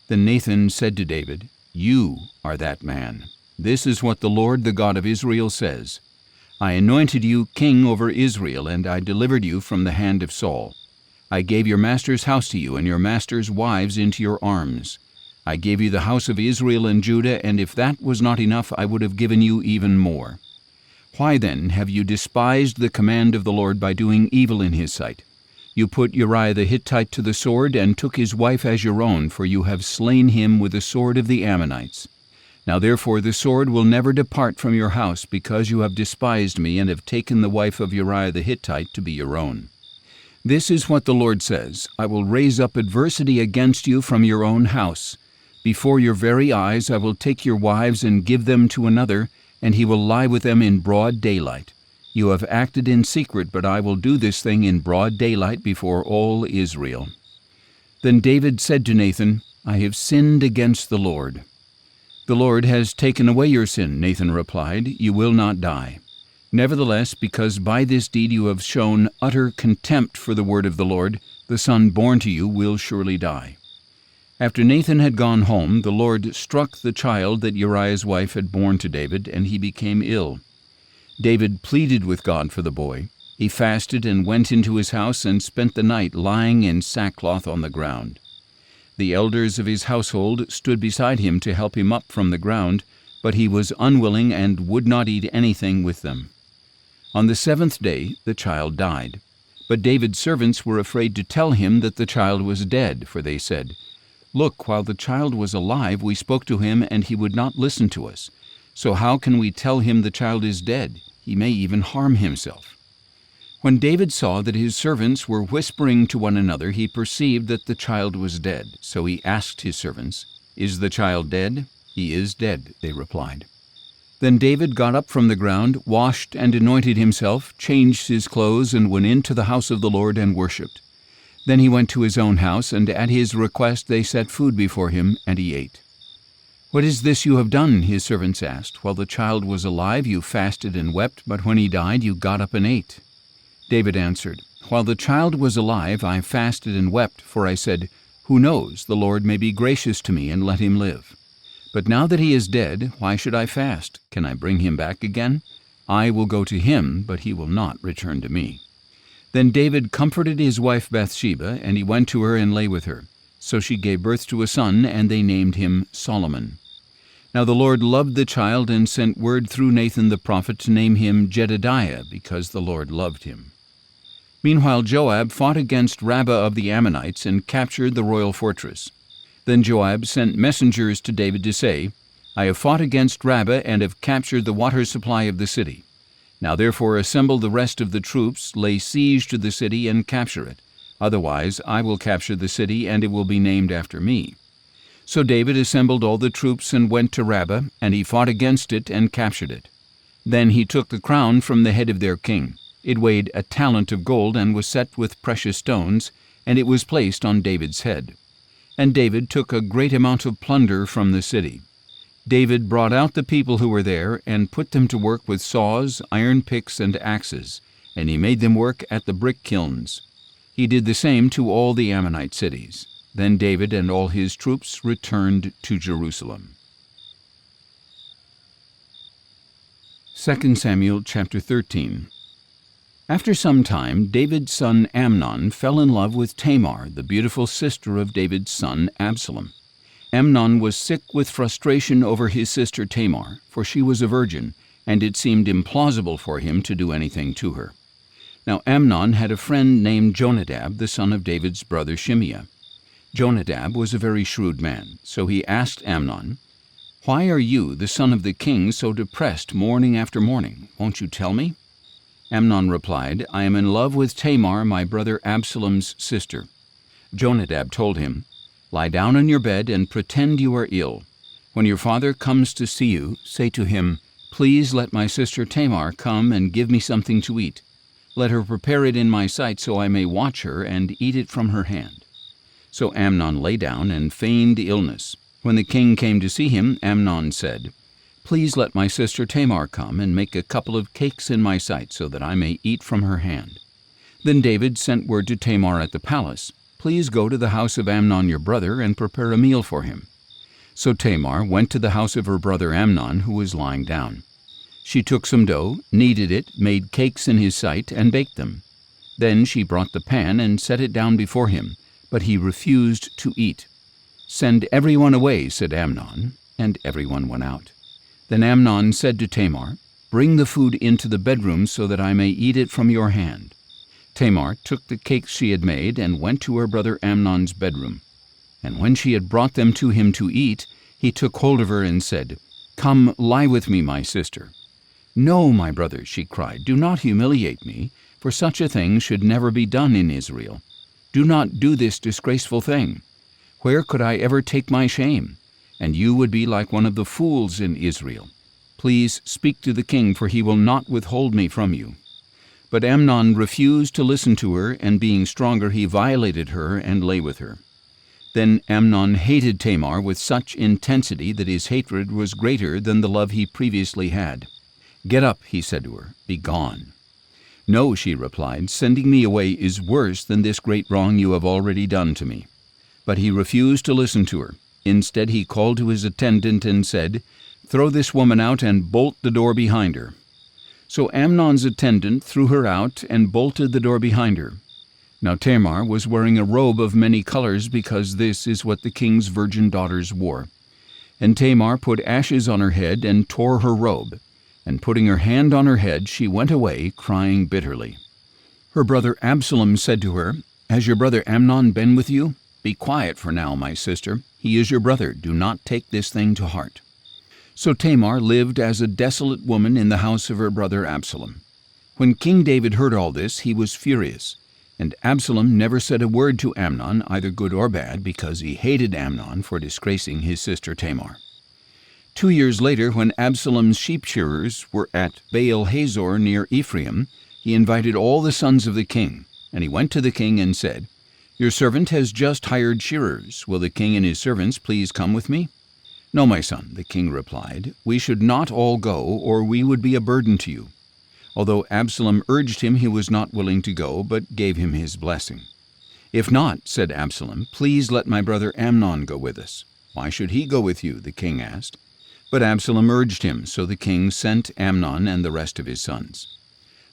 Then Nathan said to David, "You are that man. This is what the Lord, the God of Israel, says. I anointed you king over Israel, and I delivered you from the hand of Saul. I gave your master's house to you and your master's wives into your arms. I gave you the house of Israel and Judah, and if that was not enough, I would have given you even more. Why then have you despised the command of the Lord by doing evil in his sight? You put Uriah the Hittite to the sword and took his wife as your own, for you have slain him with the sword of the Ammonites. Now therefore the sword will never depart from your house, because you have despised me and have taken the wife of Uriah the Hittite to be your own. This is what the Lord says, I will raise up adversity against you from your own house. Before your very eyes I will take your wives and give them to another, and he will lie with them in broad daylight. You have acted in secret, but I will do this thing in broad daylight before all Israel. Then David said to Nathan, I have sinned against the Lord. The Lord has taken away your sin, Nathan replied. You will not die. Nevertheless, because by this deed you have shown utter contempt for the word of the Lord, the son born to you will surely die. After Nathan had gone home, the Lord struck the child that Uriah's wife had borne to David, and he became ill. David pleaded with God for the boy. He fasted and went into his house and spent the night lying in sackcloth on the ground. The elders of his household stood beside him to help him up from the ground, but he was unwilling and would not eat anything with them. On the 7th day the child died. But David's servants were afraid to tell him that the child was dead, for they said, Look, while the child was alive, we spoke to him, and he would not listen to us. So how can we tell him the child is dead? He may even harm himself. When David saw that his servants were whispering to one another, he perceived that the child was dead. So he asked his servants, Is the child dead? He is dead, they replied. Then David got up from the ground, washed and anointed himself, changed his clothes, and went into the house of the Lord and worshipped. Then he went to his own house, and at his request they set food before him, and he ate. What is this you have done? His servants asked. While the child was alive, you fasted and wept, but when he died, you got up and ate. David answered, While the child was alive, I fasted and wept, for I said, Who knows, the Lord may be gracious to me and let him live. But now that he is dead, why should I fast? Can I bring him back again? I will go to him, but he will not return to me. Then David comforted his wife Bathsheba, and he went to her and lay with her. So she gave birth to a son, and they named him Solomon. Now the Lord loved the child and sent word through Nathan the prophet to name him Jedediah, because the Lord loved him. Meanwhile Joab fought against Rabbah of the Ammonites and captured the royal fortress. Then Joab sent messengers to David to say, I have fought against Rabbah and have captured the water supply of the city. Now therefore assemble the rest of the troops, lay siege to the city, and capture it. Otherwise I will capture the city, and it will be named after me. So David assembled all the troops and went to Rabbah, and he fought against it and captured it. Then he took the crown from the head of their king. It weighed a talent of gold and was set with precious stones, and it was placed on David's head. And David took a great amount of plunder from the city. David brought out the people who were there and put them to work with saws, iron picks, and axes, and he made them work at the brick kilns. He did the same to all the Ammonite cities. Then David and all his troops returned to Jerusalem. 2 Samuel chapter 13. After some time, David's son Amnon fell in love with Tamar, the beautiful sister of David's son Absalom. Amnon was sick with frustration over his sister Tamar, for she was a virgin, and it seemed implausible for him to do anything to her. Now Amnon had a friend named Jonadab, the son of David's brother Shimeah. Jonadab was a very shrewd man, so he asked Amnon, Why are you, the son of the king, so depressed morning after morning? Won't you tell me? Amnon replied, I am in love with Tamar, my brother Absalom's sister. Jonadab told him, Lie down on your bed and pretend you are ill. When your father comes to see you, say to him, Please let my sister Tamar come and give me something to eat. Let her prepare it in my sight so I may watch her and eat it from her hand. So Amnon lay down and feigned illness. When the king came to see him, Amnon said, Please let my sister Tamar come and make a couple of cakes in my sight so that I may eat from her hand. Then David sent word to Tamar at the palace, Please go to the house of Amnon your brother and prepare a meal for him. So Tamar went to the house of her brother Amnon, who was lying down. She took some dough, kneaded it, made cakes in his sight, and baked them. Then she brought the pan and set it down before him, but he refused to eat. "Send everyone away," said Amnon, and everyone went out. Then Amnon said to Tamar, "Bring the food into the bedroom so that I may eat it from your hand." Tamar took the cakes she had made and went to her brother Amnon's bedroom. And when she had brought them to him to eat, he took hold of her and said, "Come, lie with me, my sister." "No, my brother," she cried, "do not humiliate me, for such a thing should never be done in Israel. Do not do this disgraceful thing. Where could I ever take my shame? And you would be like one of the fools in Israel. Please speak to the king, for he will not withhold me from you." But Amnon refused to listen to her, and being stronger, he violated her and lay with her. Then Amnon hated Tamar with such intensity that his hatred was greater than the love he previously had. "Get up," he said to her, "be gone." "No," she replied, "sending me away is worse than this great wrong you have already done to me." But he refused to listen to her. Instead, he called to his attendant and said, "Throw this woman out and bolt the door behind her." So Amnon's attendant threw her out and bolted the door behind her. Now Tamar was wearing a robe of many colors, because this is what the king's virgin daughters wore. And Tamar put ashes on her head and tore her robe. And putting her hand on her head, she went away, crying bitterly. Her brother Absalom said to her, "Has your brother Amnon been with you? Be quiet for now, my sister. He is your brother. Do not take this thing to heart." So Tamar lived as a desolate woman in the house of her brother Absalom. When King David heard all this, he was furious. And Absalom never said a word to Amnon, either good or bad, because he hated Amnon for disgracing his sister Tamar. 2 years later, when Absalom's sheep shearers were at Baal-Hazor near Ephraim, he invited all the sons of the king, and he went to the king and said, "Your servant has just hired shearers. Will the king and his servants please come with me?" "No, my son," the king replied, "we should not all go, or we would be a burden to you." Although Absalom urged him, he was not willing to go, but gave him his blessing. "If not," said Absalom, "please let my brother Amnon go with us." "Why should he go with you?" the king asked. But Absalom urged him, so the king sent Amnon and the rest of his sons.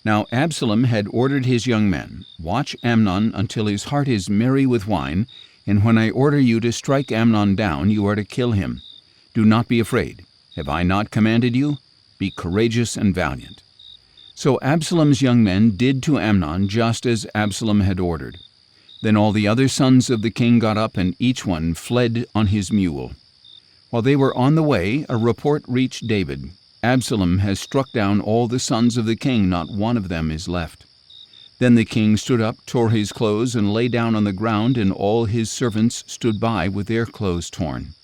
Now Absalom had ordered his young men, "Watch Amnon until his heart is merry with wine, and when I order you to strike Amnon down, you are to kill him. Do not be afraid. Have I not commanded you? Be courageous and valiant." So Absalom's young men did to Amnon just as Absalom had ordered. Then all the other sons of the king got up, and each one fled on his mule. While they were on the way, a report reached David, "Absalom has struck down all the sons of the king, not one of them is left." Then the king stood up, tore his clothes, and lay down on the ground, and all his servants stood by with their clothes torn.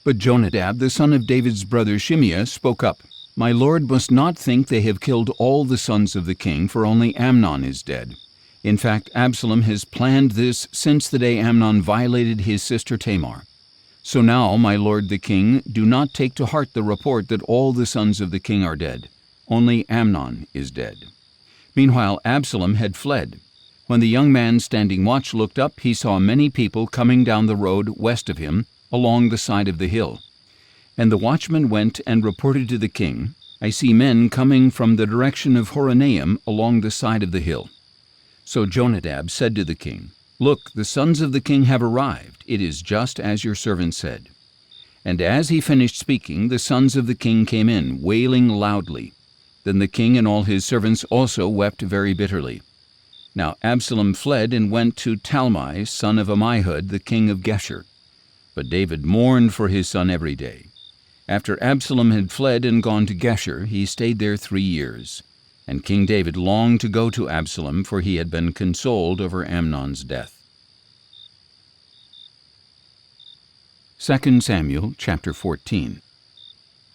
But Jonadab, the son of David's brother Shimeah, spoke up, "My lord must not think they have killed all the sons of the king, for only Amnon is dead. In fact, Absalom has planned this since the day Amnon violated his sister Tamar. So now, my lord the king, do not take to heart the report that all the sons of the king are dead. Only Amnon is dead." Meanwhile, Absalom had fled. When the young man standing watch looked up, he saw many people coming down the road west of him, along the side of the hill. And the watchman went and reported to the king, "I see men coming from the direction of Horonaim along the side of the hill." So Jonadab said to the king, "Look, the sons of the king have arrived. It is just as your servant said." And as he finished speaking, the sons of the king came in, wailing loudly. Then the king and all his servants also wept very bitterly. Now Absalom fled and went to Talmai, son of Ammihud, the king of Geshur. But David mourned for his son every day. After Absalom had fled and gone to Geshur, he stayed there 3 years. And King David longed to go to Absalom, for he had been consoled over Amnon's death. 2 Samuel chapter 14.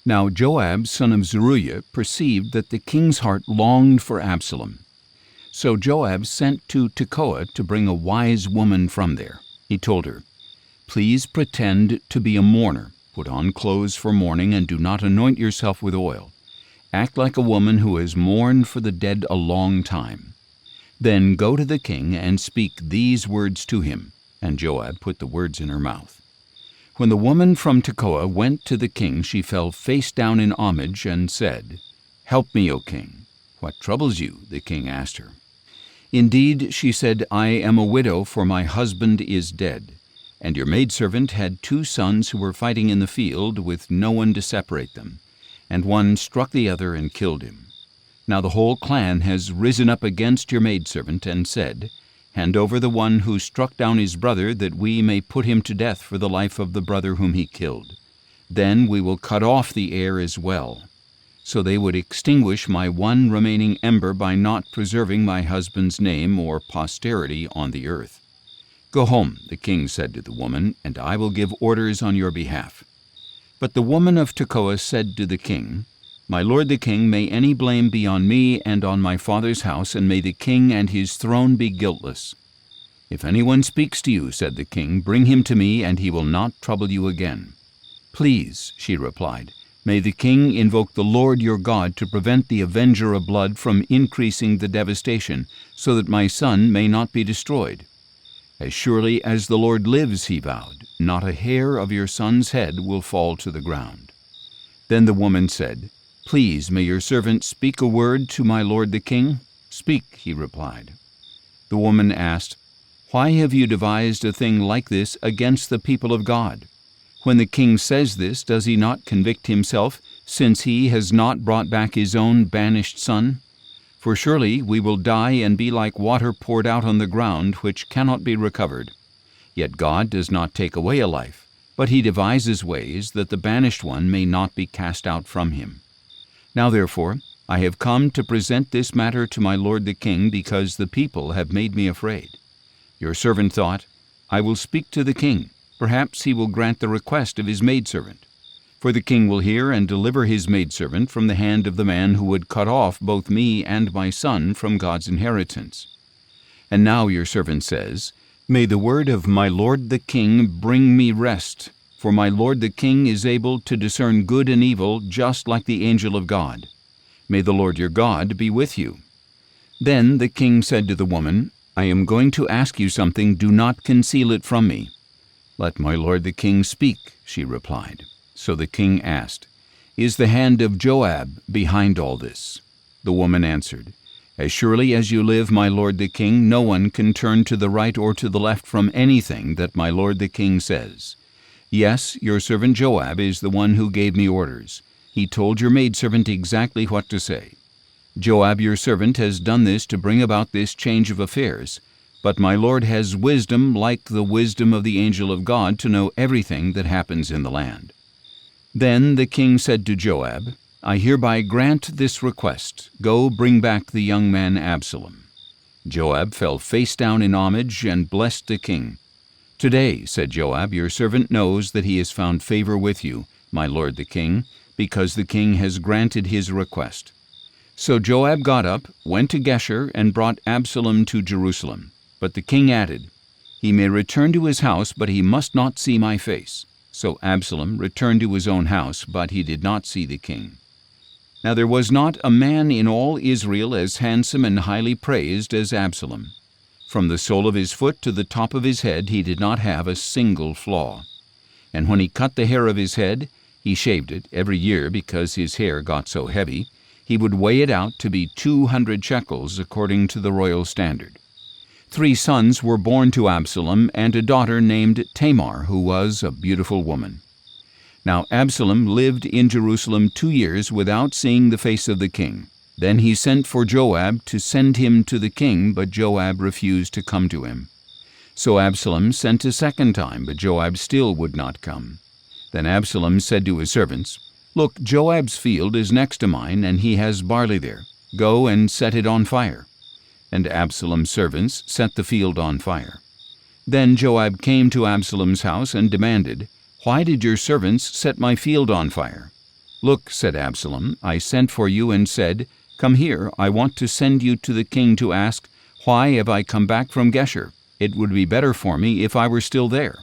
Now Joab, son of Zeruiah, perceived that the king's heart longed for Absalom. So Joab sent to Tekoa to bring a wise woman from there. He told her, "Please pretend to be a mourner. Put on clothes for mourning, and do not anoint yourself with oil. Act like a woman who has mourned for the dead a long time. Then go to the king and speak these words to him." And Joab put the words in her mouth. When the woman from Tekoa went to the king, she fell face down in homage and said, "Help me, O king." "What troubles you?" the king asked her. "Indeed," she said, "I am a widow, for my husband is dead. And your maidservant had 2 sons who were fighting in the field with no one to separate them, and one struck the other and killed him. Now the whole clan has risen up against your maidservant and said, Hand over the one who struck down his brother, that we may put him to death for the life of the brother whom he killed. Then we will cut off the heir as well. So they would extinguish my one remaining ember by not preserving my husband's name or posterity on the earth. Go home, the king said to the woman, and I will give orders on your behalf. But the woman of Tekoa said to the king, My lord the king, may any blame be on me and on my father's house, and may the king and his throne be guiltless. If anyone speaks to you, said the king, bring him to me, and he will not trouble you again. Please, she replied, may the king invoke the Lord your God to prevent the avenger of blood from increasing the devastation, so that my son may not be destroyed. As surely as the Lord lives, he vowed, not a hair of your son's head will fall to the ground. Then the woman said, Please, may your servant speak a word to my lord the king? Speak, he replied. The woman asked, Why have you devised a thing like this against the people of God? When the king says this, does he not convict himself, since he has not brought back his own banished son? For surely we will die and be like water poured out on the ground, which cannot be recovered. Yet God does not take away a life, but he devises ways that the banished one may not be cast out from him. Now therefore, I have come to present this matter to my lord the king, because the people have made me afraid. Your servant thought, I will speak to the king. Perhaps he will grant the request of his maidservant. For the king will hear and deliver his maidservant from the hand of the man who would cut off both me and my son from God's inheritance. And now your servant says, May the word of my lord the king bring me rest, for my lord the king is able to discern good and evil, just like the angel of God. May the Lord your God be with you. Then the king said to the woman, I am going to ask you something, do not conceal it from me. Let my lord the king speak, she replied. So the king asked, Is the hand of Joab behind all this? The woman answered, As surely as you live, my lord the king, no one can turn to the right or to the left from anything that my lord the king says. Yes, your servant Joab is the one who gave me orders. He told your maidservant exactly what to say. Joab your servant has done this to bring about this change of affairs, but my lord has wisdom like the wisdom of the angel of God to know everything that happens in the land. Then the king said to Joab, I hereby grant this request. Go bring back the young man Absalom. Joab fell face down in homage and blessed the king. Today, said Joab, your servant knows that he has found favor with you, my lord the king, because the king has granted his request. So Joab got up, went to Geshur, and brought Absalom to Jerusalem. But the king added, He may return to his house, but he must not see my face. So Absalom returned to his own house, but he did not see the king. Now there was not a man in all Israel as handsome and highly praised as Absalom. From the sole of his foot to the top of his head he did not have a single flaw. And when he cut the hair of his head, he shaved it every year because his hair got so heavy, he would weigh it out to be 200 shekels according to the royal standard. 3 sons were born to Absalom, and a daughter named Tamar, who was a beautiful woman. Now Absalom lived in Jerusalem 2 years without seeing the face of the king. Then he sent for Joab to send him to the king, but Joab refused to come to him. So Absalom sent a second time, but Joab still would not come. Then Absalom said to his servants, Look, Joab's field is next to mine, and he has barley there. Go and set it on fire. And Absalom's servants set the field on fire. Then Joab came to Absalom's house and demanded, Why did your servants set my field on fire? Look, said Absalom, I sent for you and said, Come here, I want to send you to the king to ask, Why have I come back from Geshur? It would be better for me if I were still there.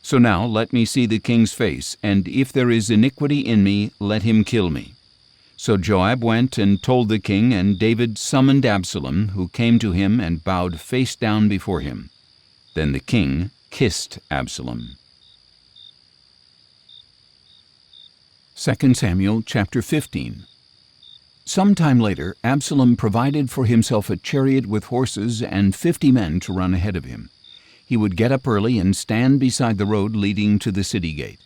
So now let me see the king's face, and if there is iniquity in me, let him kill me. So Joab went and told the king, and David summoned Absalom, who came to him and bowed face down before him. Then the king kissed Absalom. 2 Samuel chapter 15. Some time later, Absalom provided for himself a chariot with horses and 50 men to run ahead of him. He would get up early and stand beside the road leading to the city gate.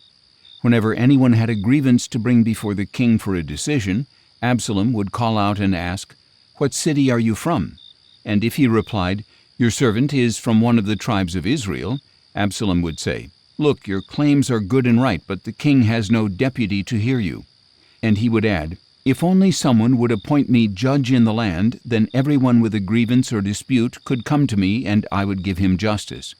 Whenever anyone had a grievance to bring before the king for a decision, Absalom would call out and ask, "What city are you from?" And if he replied, "Your servant is from one of the tribes of Israel," Absalom would say, "Look, your claims are good and right, but the king has no deputy to hear you." And he would add, "If only someone would appoint me judge in the land, then everyone with a grievance or dispute could come to me, and I would give him justice."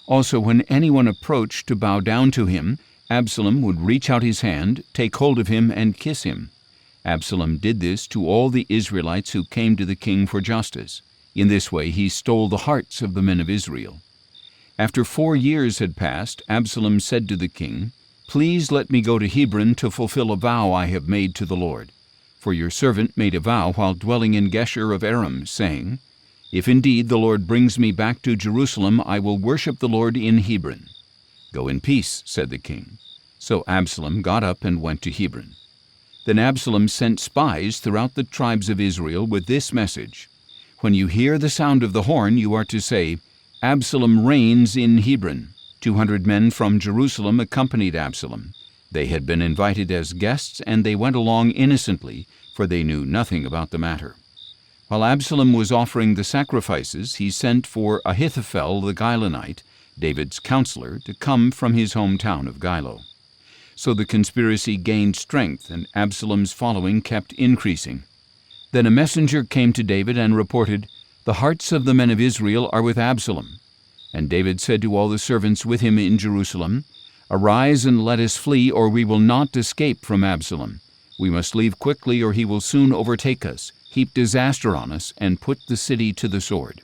Also, when anyone approached to bow down to him, Absalom would reach out his hand, take hold of him, and kiss him. Absalom did this to all the Israelites who came to the king for justice. In this way he stole the hearts of the men of Israel. After 4 years had passed, Absalom said to the king, "Please let me go to Hebron to fulfill a vow I have made to the Lord. For your servant made a vow while dwelling in Geshur of Aram, saying, 'If indeed the Lord brings me back to Jerusalem, I will worship the Lord in Hebron.' 'Go in peace,' said the king. So Absalom got up and went to Hebron. Then Absalom sent spies throughout the tribes of Israel with this message: 'When you hear the sound of the horn, you are to say, Absalom reigns in Hebron.' 200 men from Jerusalem accompanied Absalom. They had been invited as guests, and they went along innocently, for they knew nothing about the matter. While Absalom was offering the sacrifices, he sent for Ahithophel the Gilonite, David's counselor, to come from his hometown of Gilo. So the conspiracy gained strength, and Absalom's following kept increasing. Then a messenger came to David and reported, "The hearts of the men of Israel are with Absalom." And David said to all the servants with him in Jerusalem, "Arise and let us flee, or we will not escape from Absalom. We must leave quickly, or he will soon overtake us, heap disaster on us, and put the city to the sword."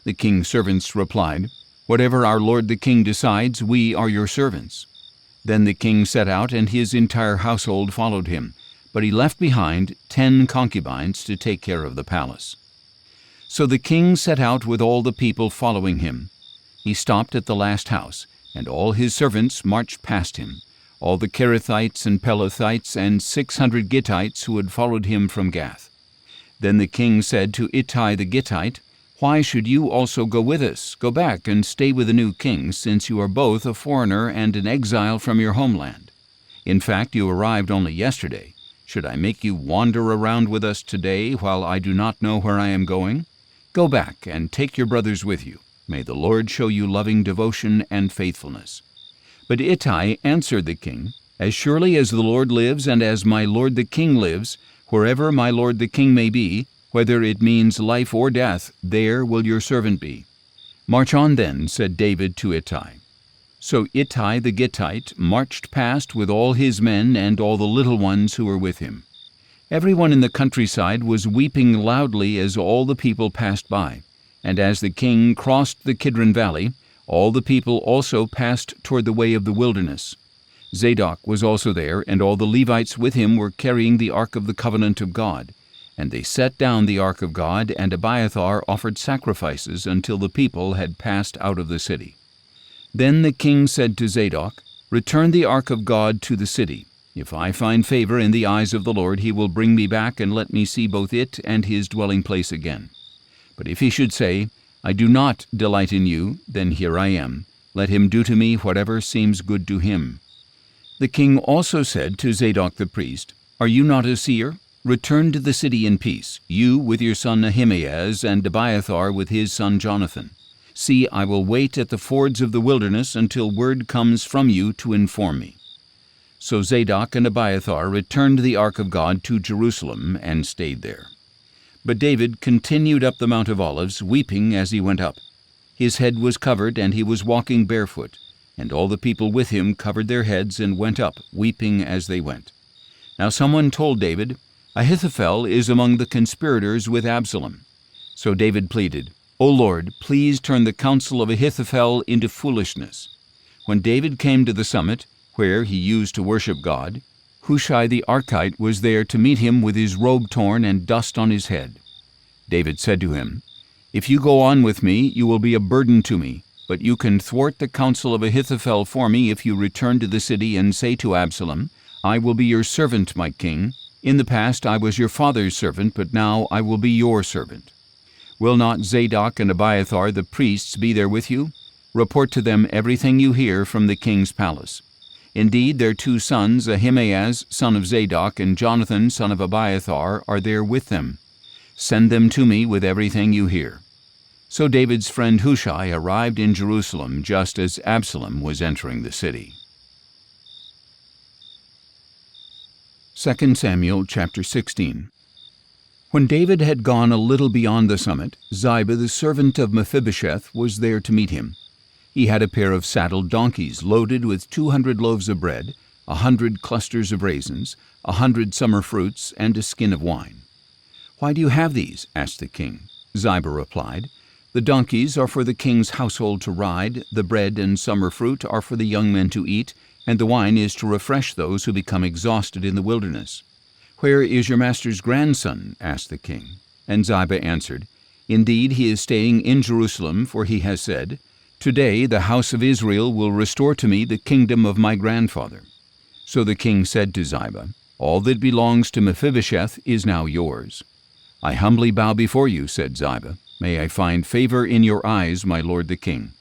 The king's servants replied, "Whatever our lord the king decides, we are your servants." Then the king set out, and his entire household followed him, but he left behind 10 concubines to take care of the palace. So the king set out with all the people following him. He stopped at the last house, and all his servants marched past him, all the Kerethites and Pelethites and 600 Gittites who had followed him from Gath. Then the king said to Ittai the Gittite, "Why should you also go with us? Go back and stay with the new king, since you are both a foreigner and an exile from your homeland. In fact, you arrived only yesterday. Should I make you wander around with us today while I do not know where I am going? Go back and take your brothers with you. May the Lord show you loving devotion and faithfulness." But Ittai answered the king, "As surely as the Lord lives and as my lord the king lives, wherever my lord the king may be, whether it means life or death, there will your servant be." "March on then," said David to Ittai. So Ittai the Gittite marched past with all his men and all the little ones who were with him. Everyone in the countryside was weeping loudly as all the people passed by, and as the king crossed the Kidron Valley, all the people also passed toward the way of the wilderness. Zadok was also there, and all the Levites with him were carrying the ark of the covenant of God. And they set down the ark of God, and Abiathar offered sacrifices until the people had passed out of the city. Then the king said to Zadok, "Return the ark of God to the city. If I find favor in the eyes of the Lord, he will bring me back and let me see both it and his dwelling place again. But if he should say, 'I do not delight in you,' then here I am. Let him do to me whatever seems good to him." The king also said to Zadok the priest, "Are you not a seer? Return to the city in peace, you with your son Ahimaaz, and Abiathar with his son Jonathan. See, I will wait at the fords of the wilderness until word comes from you to inform me." So Zadok and Abiathar returned the ark of God to Jerusalem and stayed there. But David continued up the Mount of Olives, weeping as he went up. His head was covered, and he was walking barefoot, and all the people with him covered their heads and went up, weeping as they went. Now someone told David, "Ahithophel is among the conspirators with Absalom." So David pleaded, "O Lord, please turn the counsel of Ahithophel into foolishness." When David came to the summit, where he used to worship God, Hushai the Archite was there to meet him with his robe torn and dust on his head. David said to him, "If you go on with me, you will be a burden to me, but you can thwart the counsel of Ahithophel for me if you return to the city and say to Absalom, 'I will be your servant, my king. In the past I was your father's servant, but now I will be your servant.' Will not Zadok and Abiathar the priests be there with you? Report to them everything you hear from the king's palace. Indeed, their 2 sons, Ahimaaz, son of Zadok, and Jonathan, son of Abiathar, are there with them. Send them to me with everything you hear." So David's friend Hushai arrived in Jerusalem just as Absalom was entering the city. 2 Samuel chapter 16. When David had gone a little beyond the summit, Ziba, the servant of Mephibosheth, was there to meet him. He had a pair of saddled donkeys loaded with 200 loaves of bread, 100 clusters of raisins, 100 summer fruits, and a skin of wine. "Why do you have these?" asked the king. Ziba replied, "The donkeys are for the king's household to ride, the bread and summer fruit are for the young men to eat, and the wine is to refresh those who become exhausted in the wilderness." "Where is your master's grandson?" asked the king. And Ziba answered, "Indeed, he is staying in Jerusalem, for he has said, 'Today the house of Israel will restore to me the kingdom of my grandfather.'" So the king said to Ziba, "All that belongs to Mephibosheth is now yours." "I humbly bow before you," said Ziba. "May I find favor in your eyes, my lord the king."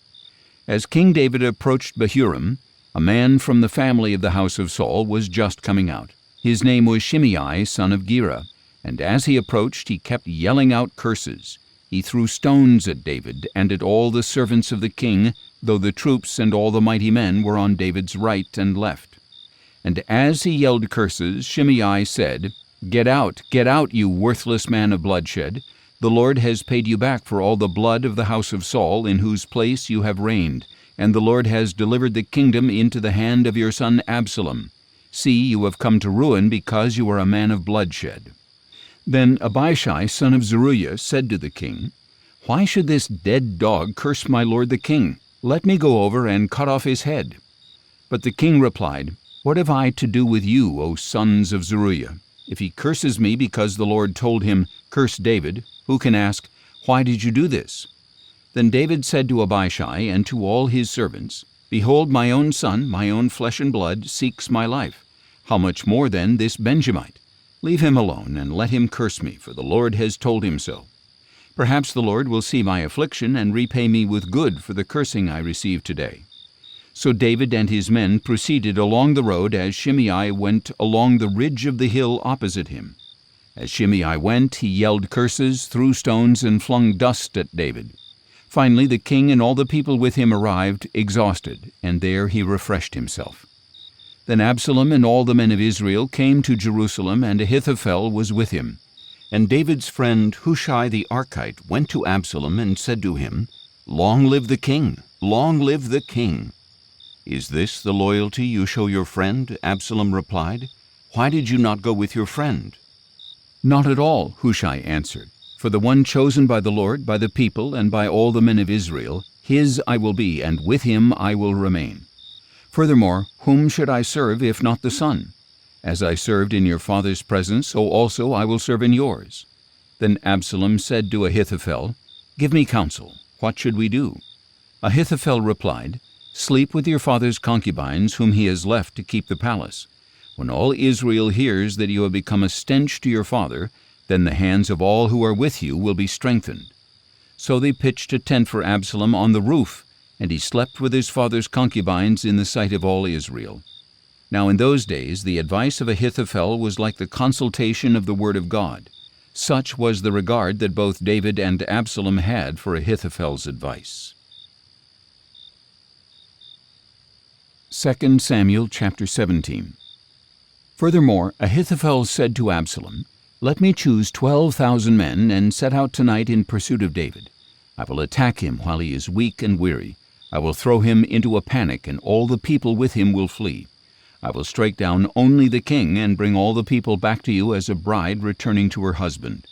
As King David approached Bahurim, a man from the family of the house of Saul was just coming out. His name was Shimei, son of Gera, and as he approached he kept yelling out curses. He threw stones at David and at all the servants of the king, though the troops and all the mighty men were on David's right and left. And as he yelled curses, Shimei said, get out, you worthless man of bloodshed. The Lord has paid you back for all the blood of the house of Saul, in whose place you have reigned, and the Lord has delivered the kingdom into the hand of your son Absalom. See, you have come to ruin because you are a man of bloodshed." Then Abishai, son of Zeruiah, said to the king, "Why should this dead dog curse my lord the king? Let me go over and cut off his head." But the king replied, "What have I to do with you, O sons of Zeruiah? If he curses me because the Lord told him, 'Curse David,' who can ask, 'Why did you do this?'" Then David said to Abishai and to all his servants, "Behold, my own son, my own flesh and blood, seeks my life. How much more then this Benjamite? Leave him alone, and let him curse me, for the Lord has told him so. Perhaps the Lord will see my affliction and repay me with good for the cursing I received today." So David and his men proceeded along the road as Shimei went along the ridge of the hill opposite him. As Shimei went, he yelled curses, threw stones, and flung dust at David. Finally, the king and all the people with him arrived, exhausted, and there he refreshed himself. Then Absalom and all the men of Israel came to Jerusalem, and Ahithophel was with him. And David's friend Hushai the Archite went to Absalom and said to him, "Long live the king! Long live the king!" "Is this the loyalty you show your friend?" Absalom replied. "Why did you not go with your friend?" "Not at all," Hushai answered. "For the one chosen by the Lord, by the people, and by all the men of Israel, his I will be, and with him I will remain. Furthermore, whom should I serve if not the Son? As I served in your father's presence, so also I will serve in yours." Then Absalom said to Ahithophel, "Give me counsel. What should we do?" Ahithophel replied, "Sleep with your father's concubines, whom he has left to keep the palace. When all Israel hears that you have become a stench to your father, then the hands of all who are with you will be strengthened." So they pitched a tent for Absalom on the roof, and he slept with his father's concubines in the sight of all Israel. Now in those days the advice of Ahithophel was like the consultation of the word of God. Such was the regard that both David and Absalom had for Ahithophel's advice. 2 Samuel chapter 17. Furthermore, Ahithophel said to Absalom, "Let me choose 12,000 men and set out tonight in pursuit of David. I will attack him while he is weak and weary. I will throw him into a panic, and all the people with him will flee. I will strike down only the king and bring all the people back to you as a bride returning to her husband.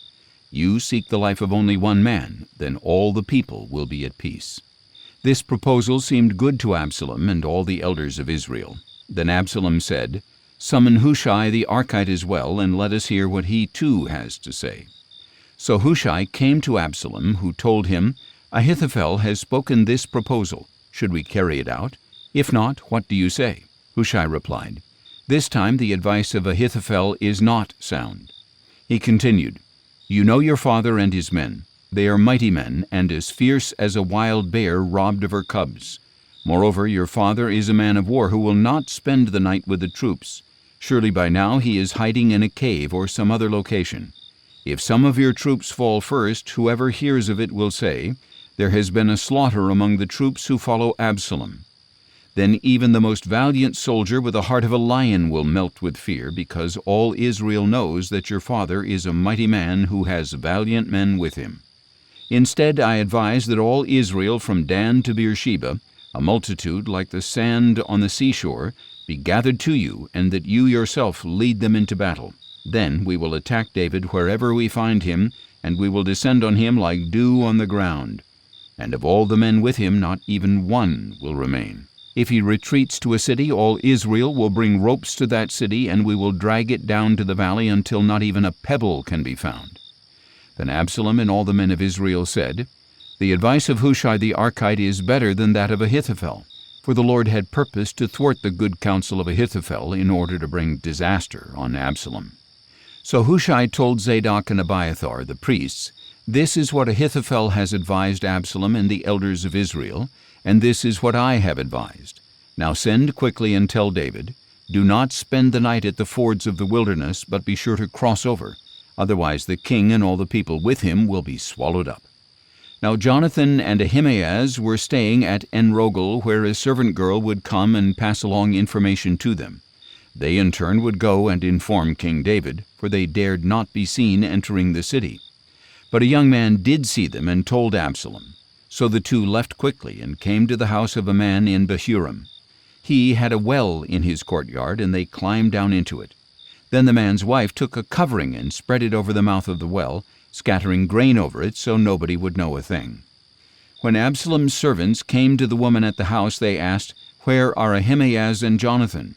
You seek the life of only one man, then all the people will be at peace." This proposal seemed good to Absalom and all the elders of Israel. Then Absalom said, "Summon Hushai the Archite as well, and let us hear what he too has to say." So Hushai came to Absalom, who told him, "Ahithophel has spoken this proposal. Should we carry it out? If not, what do you say?" Hushai replied, "This time the advice of Ahithophel is not sound." He continued, "You know your father and his men. They are mighty men, and as fierce as a wild bear robbed of her cubs. Moreover, your father is a man of war who will not spend the night with the troops. Surely by now he is hiding in a cave or some other location. If some of your troops fall first, whoever hears of it will say, 'There has been a slaughter among the troops who follow Absalom.' Then even the most valiant soldier with the heart of a lion will melt with fear, because all Israel knows that your father is a mighty man who has valiant men with him. Instead, I advise that all Israel from Dan to Beersheba, a multitude like the sand on the seashore, be gathered to you, and that you yourself lead them into battle. Then we will attack David wherever we find him, and we will descend on him like dew on the ground. And of all the men with him, not even one will remain. If he retreats to a city, all Israel will bring ropes to that city, and we will drag it down to the valley until not even a pebble can be found." Then Absalom and all the men of Israel said, "The advice of Hushai the Archite is better than that of Ahithophel," for the Lord had purposed to thwart the good counsel of Ahithophel in order to bring disaster on Absalom. So Hushai told Zadok and Abiathar, the priests, "This is what Ahithophel has advised Absalom and the elders of Israel, and this is what I have advised. Now send quickly and tell David, 'Do not spend the night at the fords of the wilderness, but be sure to cross over. Otherwise the king and all the people with him will be swallowed up.'" Now Jonathan and Ahimaaz were staying at En-Rogel, where a servant girl would come and pass along information to them. They in turn would go and inform King David, for they dared not be seen entering the city. But a young man did see them and told Absalom. So the two left quickly and came to the house of a man in Bahurim. He had a well in his courtyard, and they climbed down into it. Then the man's wife took a covering and spread it over the mouth of the well, scattering grain over it so nobody would know a thing. When Absalom's servants came to the woman at the house, they asked, "Where are Ahimaaz and Jonathan?"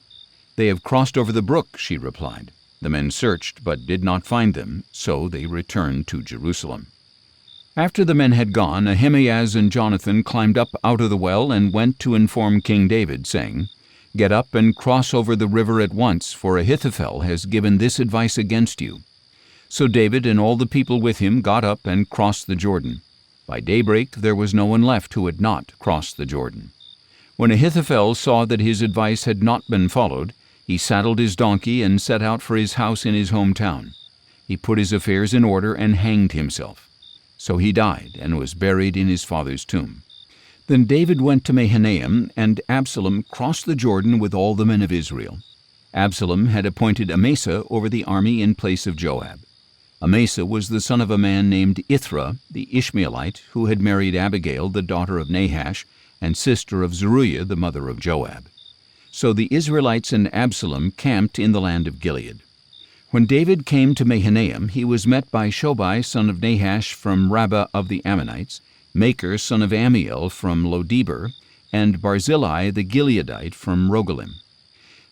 "They have crossed over the brook," she replied. The men searched, but did not find them, so they returned to Jerusalem. After the men had gone, Ahimaaz and Jonathan climbed up out of the well and went to inform King David, saying, "Get up and cross over the river at once, for Ahithophel has given this advice against you." So David and all the people with him got up and crossed the Jordan. By daybreak there was no one left who had not crossed the Jordan. When Ahithophel saw that his advice had not been followed, he saddled his donkey and set out for his house in his hometown. He put his affairs in order and hanged himself. So he died and was buried in his father's tomb. Then David went to Mahanaim, and Absalom crossed the Jordan with all the men of Israel. Absalom had appointed Amasa over the army in place of Joab. Amasa was the son of a man named Ithra, the Ishmaelite, who had married Abigail, the daughter of Nahash, and sister of Zeruiah, the mother of Joab. So the Israelites and Absalom camped in the land of Gilead. When David came to Mahanaim, he was met by Shobai, son of Nahash, from Rabbah of the Ammonites, Makir, son of Ammiel, from Lodebar, and Barzillai the Gileadite from Rogelim.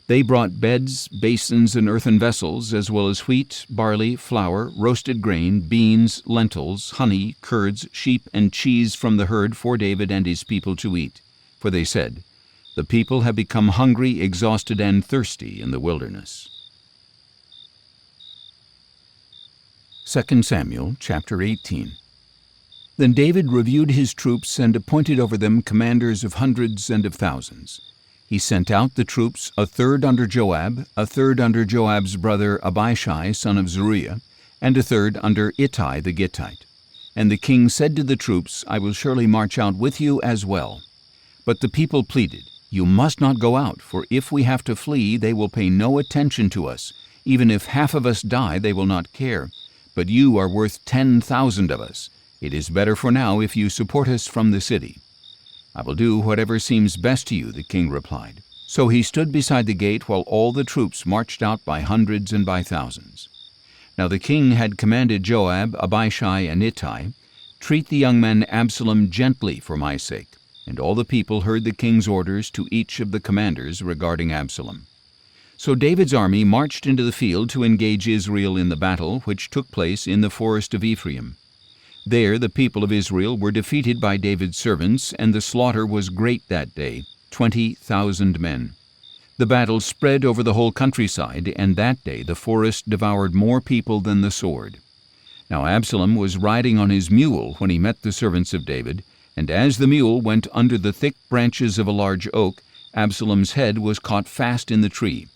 They brought beds, basins, and earthen vessels, as well as wheat, barley, flour, roasted grain, beans, lentils, honey, curds, sheep, and cheese from the herd for David and his people to eat. For they said, "The people have become hungry, exhausted, and thirsty in the wilderness." 2 Samuel chapter 18. Then David reviewed his troops and appointed over them commanders of hundreds and of thousands. He sent out the troops, a third under Joab, a third under Joab's brother Abishai, son of Zeruiah, and a third under Ittai the Gittite. And the king said to the troops, "I will surely march out with you as well." But the people pleaded, "You must not go out, for if we have to flee, they will pay no attention to us. Even if half of us die, they will not care. But you are worth 10,000 of us. It is better for now if you support us from the city." "I will do whatever seems best to you," the king replied. So he stood beside the gate while all the troops marched out by hundreds and by thousands. Now the king had commanded Joab, Abishai, and Ittai, "Treat the young man Absalom gently for my sake." And all the people heard the king's orders to each of the commanders regarding Absalom. So David's army marched into the field to engage Israel in the battle which took place in the forest of Ephraim. There the people of Israel were defeated by David's servants, and the slaughter was great that day, 20,000 men. The battle spread over the whole countryside, and that day the forest devoured more people than the sword. Now Absalom was riding on his mule when he met the servants of David, and as the mule went under the thick branches of a large oak, Absalom's head was caught fast in the tree.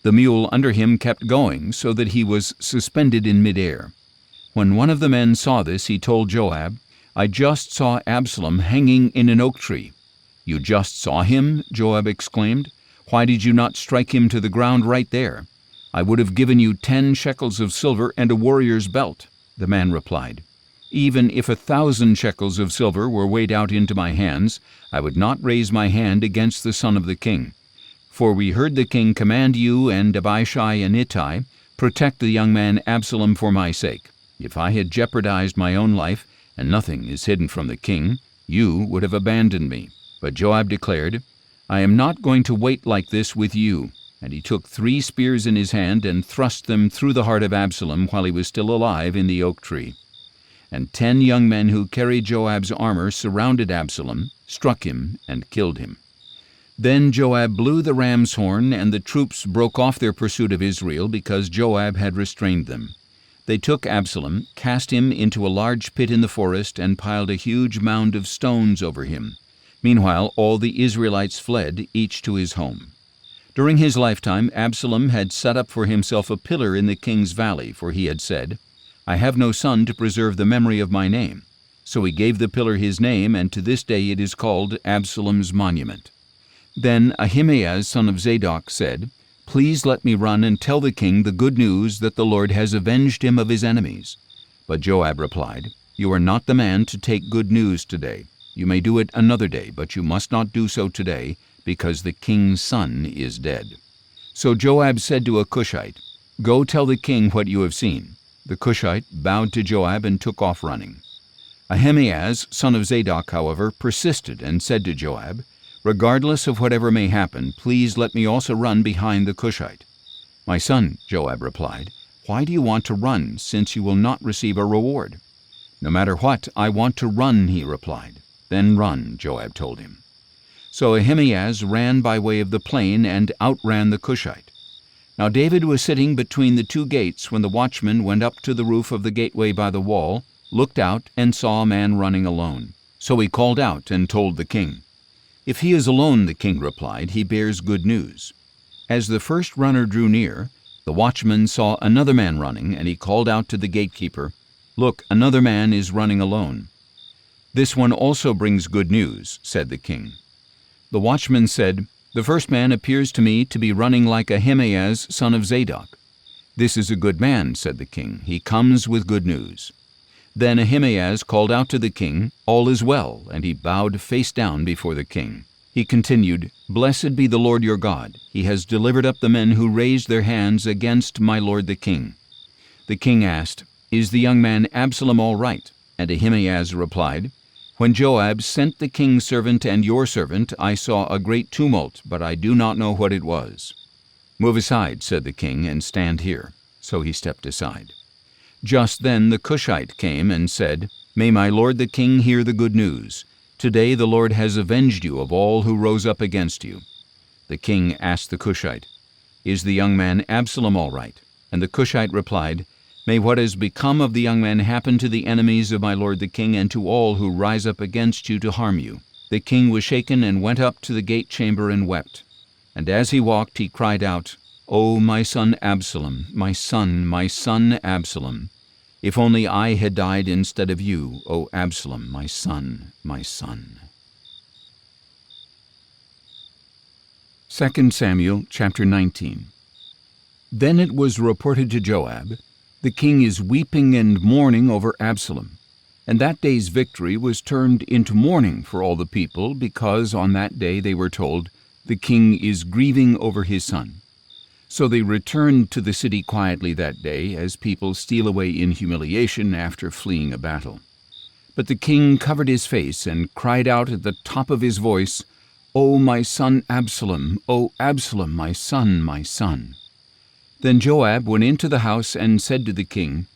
The mule under him kept going, so that he was suspended in midair. When one of the men saw this, he told Joab, "I just saw Absalom hanging in an oak tree." "You just saw him?" Joab exclaimed. "Why did you not strike him to the ground right there? I would have given you 10 shekels of silver and a warrior's belt." The man replied, "Even if 1,000 shekels of silver were weighed out into my hands, I would not raise my hand against the son of the king. For we heard the king command you and Abishai and Ittai, 'Protect the young man Absalom for my sake.' If I had jeopardized my own life, and nothing is hidden from the king, you would have abandoned me." But Joab declared, "I am not going to wait like this with you." And he took 3 spears in his hand and thrust them through the heart of Absalom while he was still alive in the oak tree. And 10 young men who carried Joab's armor surrounded Absalom, struck him, and killed him. Then Joab blew the ram's horn, and the troops broke off their pursuit of Israel because Joab had restrained them. They took Absalom, cast him into a large pit in the forest, and piled a huge mound of stones over him. Meanwhile, all the Israelites fled, each to his home. During his lifetime, Absalom had set up for himself a pillar in the king's valley, for he had said, "I have no son to preserve the memory of my name." So he gave the pillar his name, and to this day it is called Absalom's monument. Then Ahimaaz, son of Zadok, said, "Please let me run and tell the king the good news that the Lord has avenged him of his enemies." But Joab replied, "You are not the man to take good news today. You may do it another day, but you must not do so today, because the king's son is dead." So Joab said to a Cushite, "Go tell the king what you have seen." The Cushite bowed to Joab and took off running. Ahimaaz, son of Zadok, however, persisted and said to Joab, "Regardless of whatever may happen, please let me also run behind the Cushite." "My son," Joab replied, "why do you want to run, since you will not receive a reward?" "No matter what, I want to run," he replied. "Then run," Joab told him. So Ahimaaz ran by way of the plain and outran the Cushite. Now David was sitting between the 2 gates when the watchman went up to the roof of the gateway by the wall, looked out, and saw a man running alone. So he called out and told the king. "If he is alone," the king replied, "he bears good news." As the first runner drew near, the watchman saw another man running, and he called out to the gatekeeper, "Look, another man is running alone." "This one also brings good news," said the king. The watchman said, "The first man appears to me to be running like Ahimaaz, son of Zadok." "This is a good man," said the king. "He comes with good news." Then Ahimaaz called out to the king, "All is well," and he bowed face down before the king. He continued, "Blessed be the Lord your God. He has delivered up the men who raised their hands against my lord the king." The king asked, "Is the young man Absalom all right?" And Ahimaaz replied, "When Joab sent the king's servant and your servant, I saw a great tumult, but I do not know what it was." "Move aside," said the king, "and stand here." So he stepped aside. Just then the Cushite came and said, "May my lord the king hear the good news. Today the Lord has avenged you of all who rose up against you." The king asked the Cushite, "Is the young man Absalom all right?" And the Cushite replied, "May what has become of the young man happen to the enemies of my lord the king and to all who rise up against you to harm you." The king was shaken and went up to the gate chamber and wept. And as he walked, he cried out, "O my son Absalom, my son Absalom! If only I had died instead of you, O Absalom, my son, my son." 2 Samuel chapter 19. Then it was reported to Joab, "The king is weeping and mourning over Absalom." And that day's victory was turned into mourning for all the people, because on that day they were told, "The king is grieving over his son." So they returned to the city quietly that day, as people steal away in humiliation after fleeing a battle. But the king covered his face and cried out at the top of his voice, "O my son Absalom, O Absalom, my son, my son!" Then Joab went into the house and said to the king,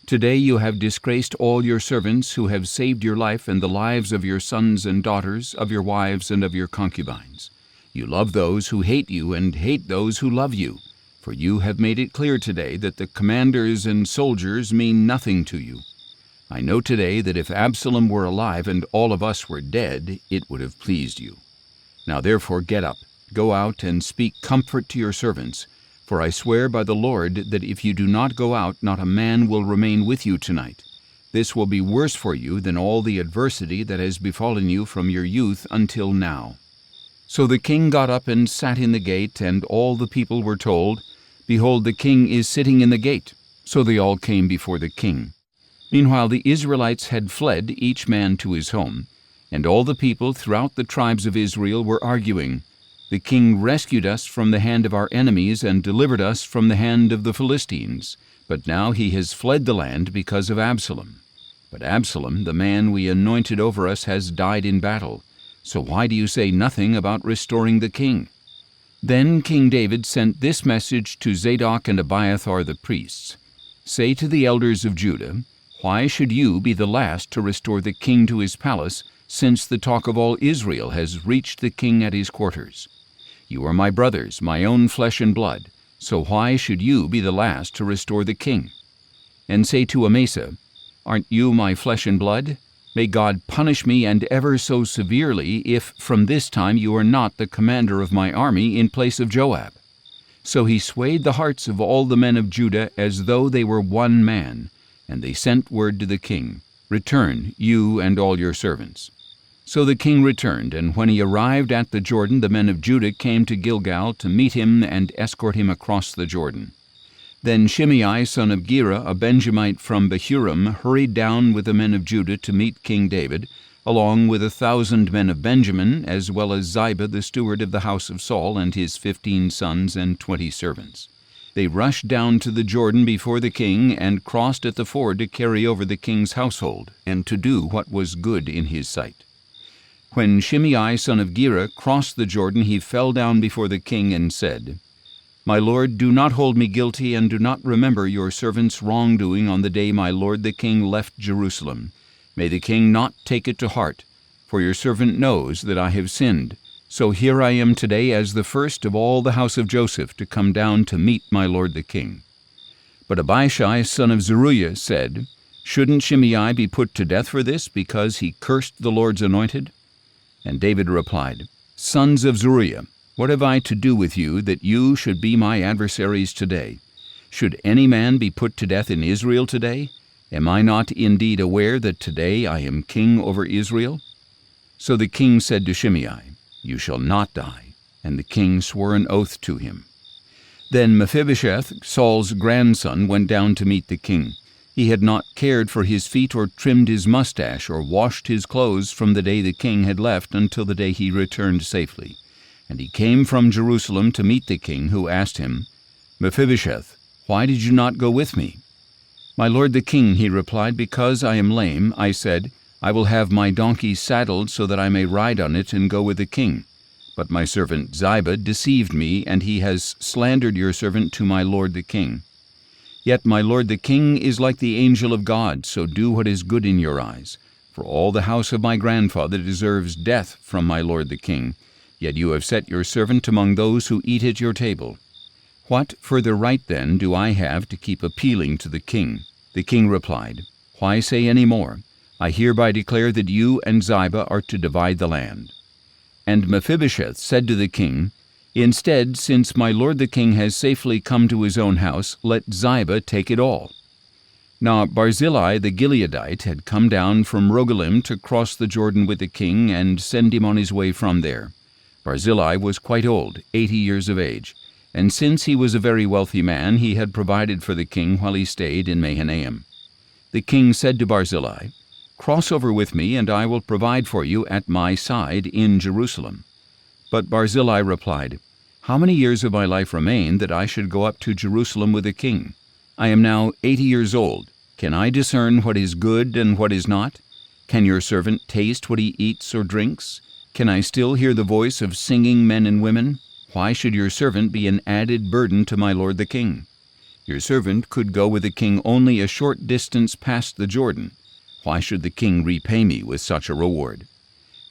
"Today you have disgraced all your servants who have saved your life and the lives of your sons and daughters, of your wives and of your concubines. You love those who hate you and hate those who love you. For you have made it clear today that the commanders and soldiers mean nothing to you. I know today that if Absalom were alive and all of us were dead, it would have pleased you. Now therefore get up, go out and speak comfort to your servants, for I swear by the Lord that if you do not go out, not a man will remain with you tonight. This will be worse for you than all the adversity that has befallen you from your youth until now." So the king got up and sat in the gate, and all the people were told, "Behold, the king is sitting in the gate." So they all came before the king. Meanwhile the Israelites had fled, each man to his home, and all the people throughout the tribes of Israel were arguing, "The king rescued us from the hand of our enemies and delivered us from the hand of the Philistines, but now he has fled the land because of Absalom. But Absalom, the man we anointed over us, has died in battle. So why do you say nothing about restoring the king?" Then King David sent this message to Zadok and Abiathar the priests: "Say to the elders of Judah, why should you be the last to restore the king to his palace, since the talk of all Israel has reached the king at his quarters? You are my brothers, my own flesh and blood, so why should you be the last to restore the king? And say to Amasa, aren't you my flesh and blood? May God punish me, and ever so severely, if from this time you are not the commander of my army in place of Joab." So he swayed the hearts of all the men of Judah as though they were one man, and they sent word to the king, "Return, you and all your servants." So the king returned, and when he arrived at the Jordan, the men of Judah came to Gilgal to meet him and escort him across the Jordan. Then Shimei son of Gera, a Benjamite from Bahurim, hurried down with the men of Judah to meet King David, along with 1,000 men of Benjamin, as well as Ziba the steward of the house of Saul and his 15 sons and 20 servants. They rushed down to the Jordan before the king and crossed at the ford to carry over the king's household and to do what was good in his sight. When Shimei son of Gera crossed the Jordan, he fell down before the king and said, "My lord, do not hold me guilty, and do not remember your servant's wrongdoing on the day my lord the king left Jerusalem. May the king not take it to heart, for your servant knows that I have sinned. So here I am today as the first of all the house of Joseph to come down to meet my lord the king." But Abishai son of Zeruiah said, "Shouldn't Shimei be put to death for this, because he cursed the Lord's anointed?" And David replied, "Sons of Zeruiah, what have I to do with you, that you should be my adversaries today? Should any man be put to death in Israel today? Am I not indeed aware that today I am king over Israel?" So the king said to Shimei, "You shall not die." And the king swore an oath to him. Then Mephibosheth, Saul's grandson, went down to meet the king. He had not cared for his feet or trimmed his mustache or washed his clothes from the day the king had left until the day he returned safely. And he came from Jerusalem to meet the king, who asked him, "Mephibosheth, why did you not go with me?" "My lord the king," he replied, "because I am lame, I said, I will have my donkey saddled so that I may ride on it and go with the king. But my servant Ziba deceived me, and he has slandered your servant to my lord the king. Yet my lord the king is like the angel of God, so do what is good in your eyes. For all the house of my grandfather deserves death from my lord the king, yet you have set your servant among those who eat at your table. What further right, then, do I have to keep appealing to the king?" The king replied, "Why say any more? I hereby declare that you and Ziba are to divide the land." And Mephibosheth said to the king, "Instead, since my lord the king has safely come to his own house, let Ziba take it all." Now Barzillai the Gileadite had come down from Rogelim to cross the Jordan with the king and send him on his way from there. Barzillai was quite old, 80 years of age, and since he was a very wealthy man, he had provided for the king while he stayed in Mahanaim. The king said to Barzillai, "Cross over with me, and I will provide for you at my side in Jerusalem." But Barzillai replied, "How many years of my life remain that I should go up to Jerusalem with the king? I am now 80 years old. Can I discern what is good and what is not? Can your servant taste what he eats or drinks? Can I still hear the voice of singing men and women? Why should your servant be an added burden to my lord the king? Your servant could go with the king only a short distance past the Jordan. Why should the king repay me with such a reward?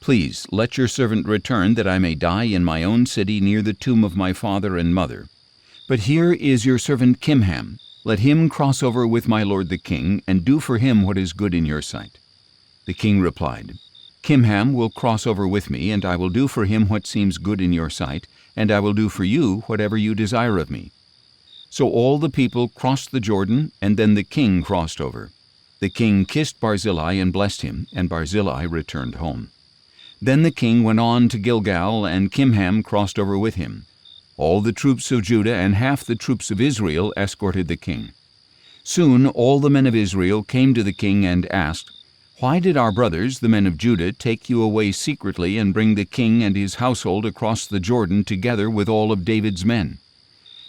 Please let your servant return, that I may die in my own city near the tomb of my father and mother." But here is your servant Kimham. Let him cross over with my lord the king, and do for him what is good in your sight." The king replied, "Kimham will cross over with me, and I will do for him what seems good in your sight, and I will do for you whatever you desire of me." So all the people crossed the Jordan, and then the king crossed over. The king kissed Barzillai and blessed him, and Barzillai returned home. Then the king went on to Gilgal, and Kimham crossed over with him. All the troops of Judah and half the troops of Israel escorted the king. Soon all the men of Israel came to the king and asked, "Why did our brothers, the men of Judah, take you away secretly and bring the king and his household across the Jordan together with all of David's men?"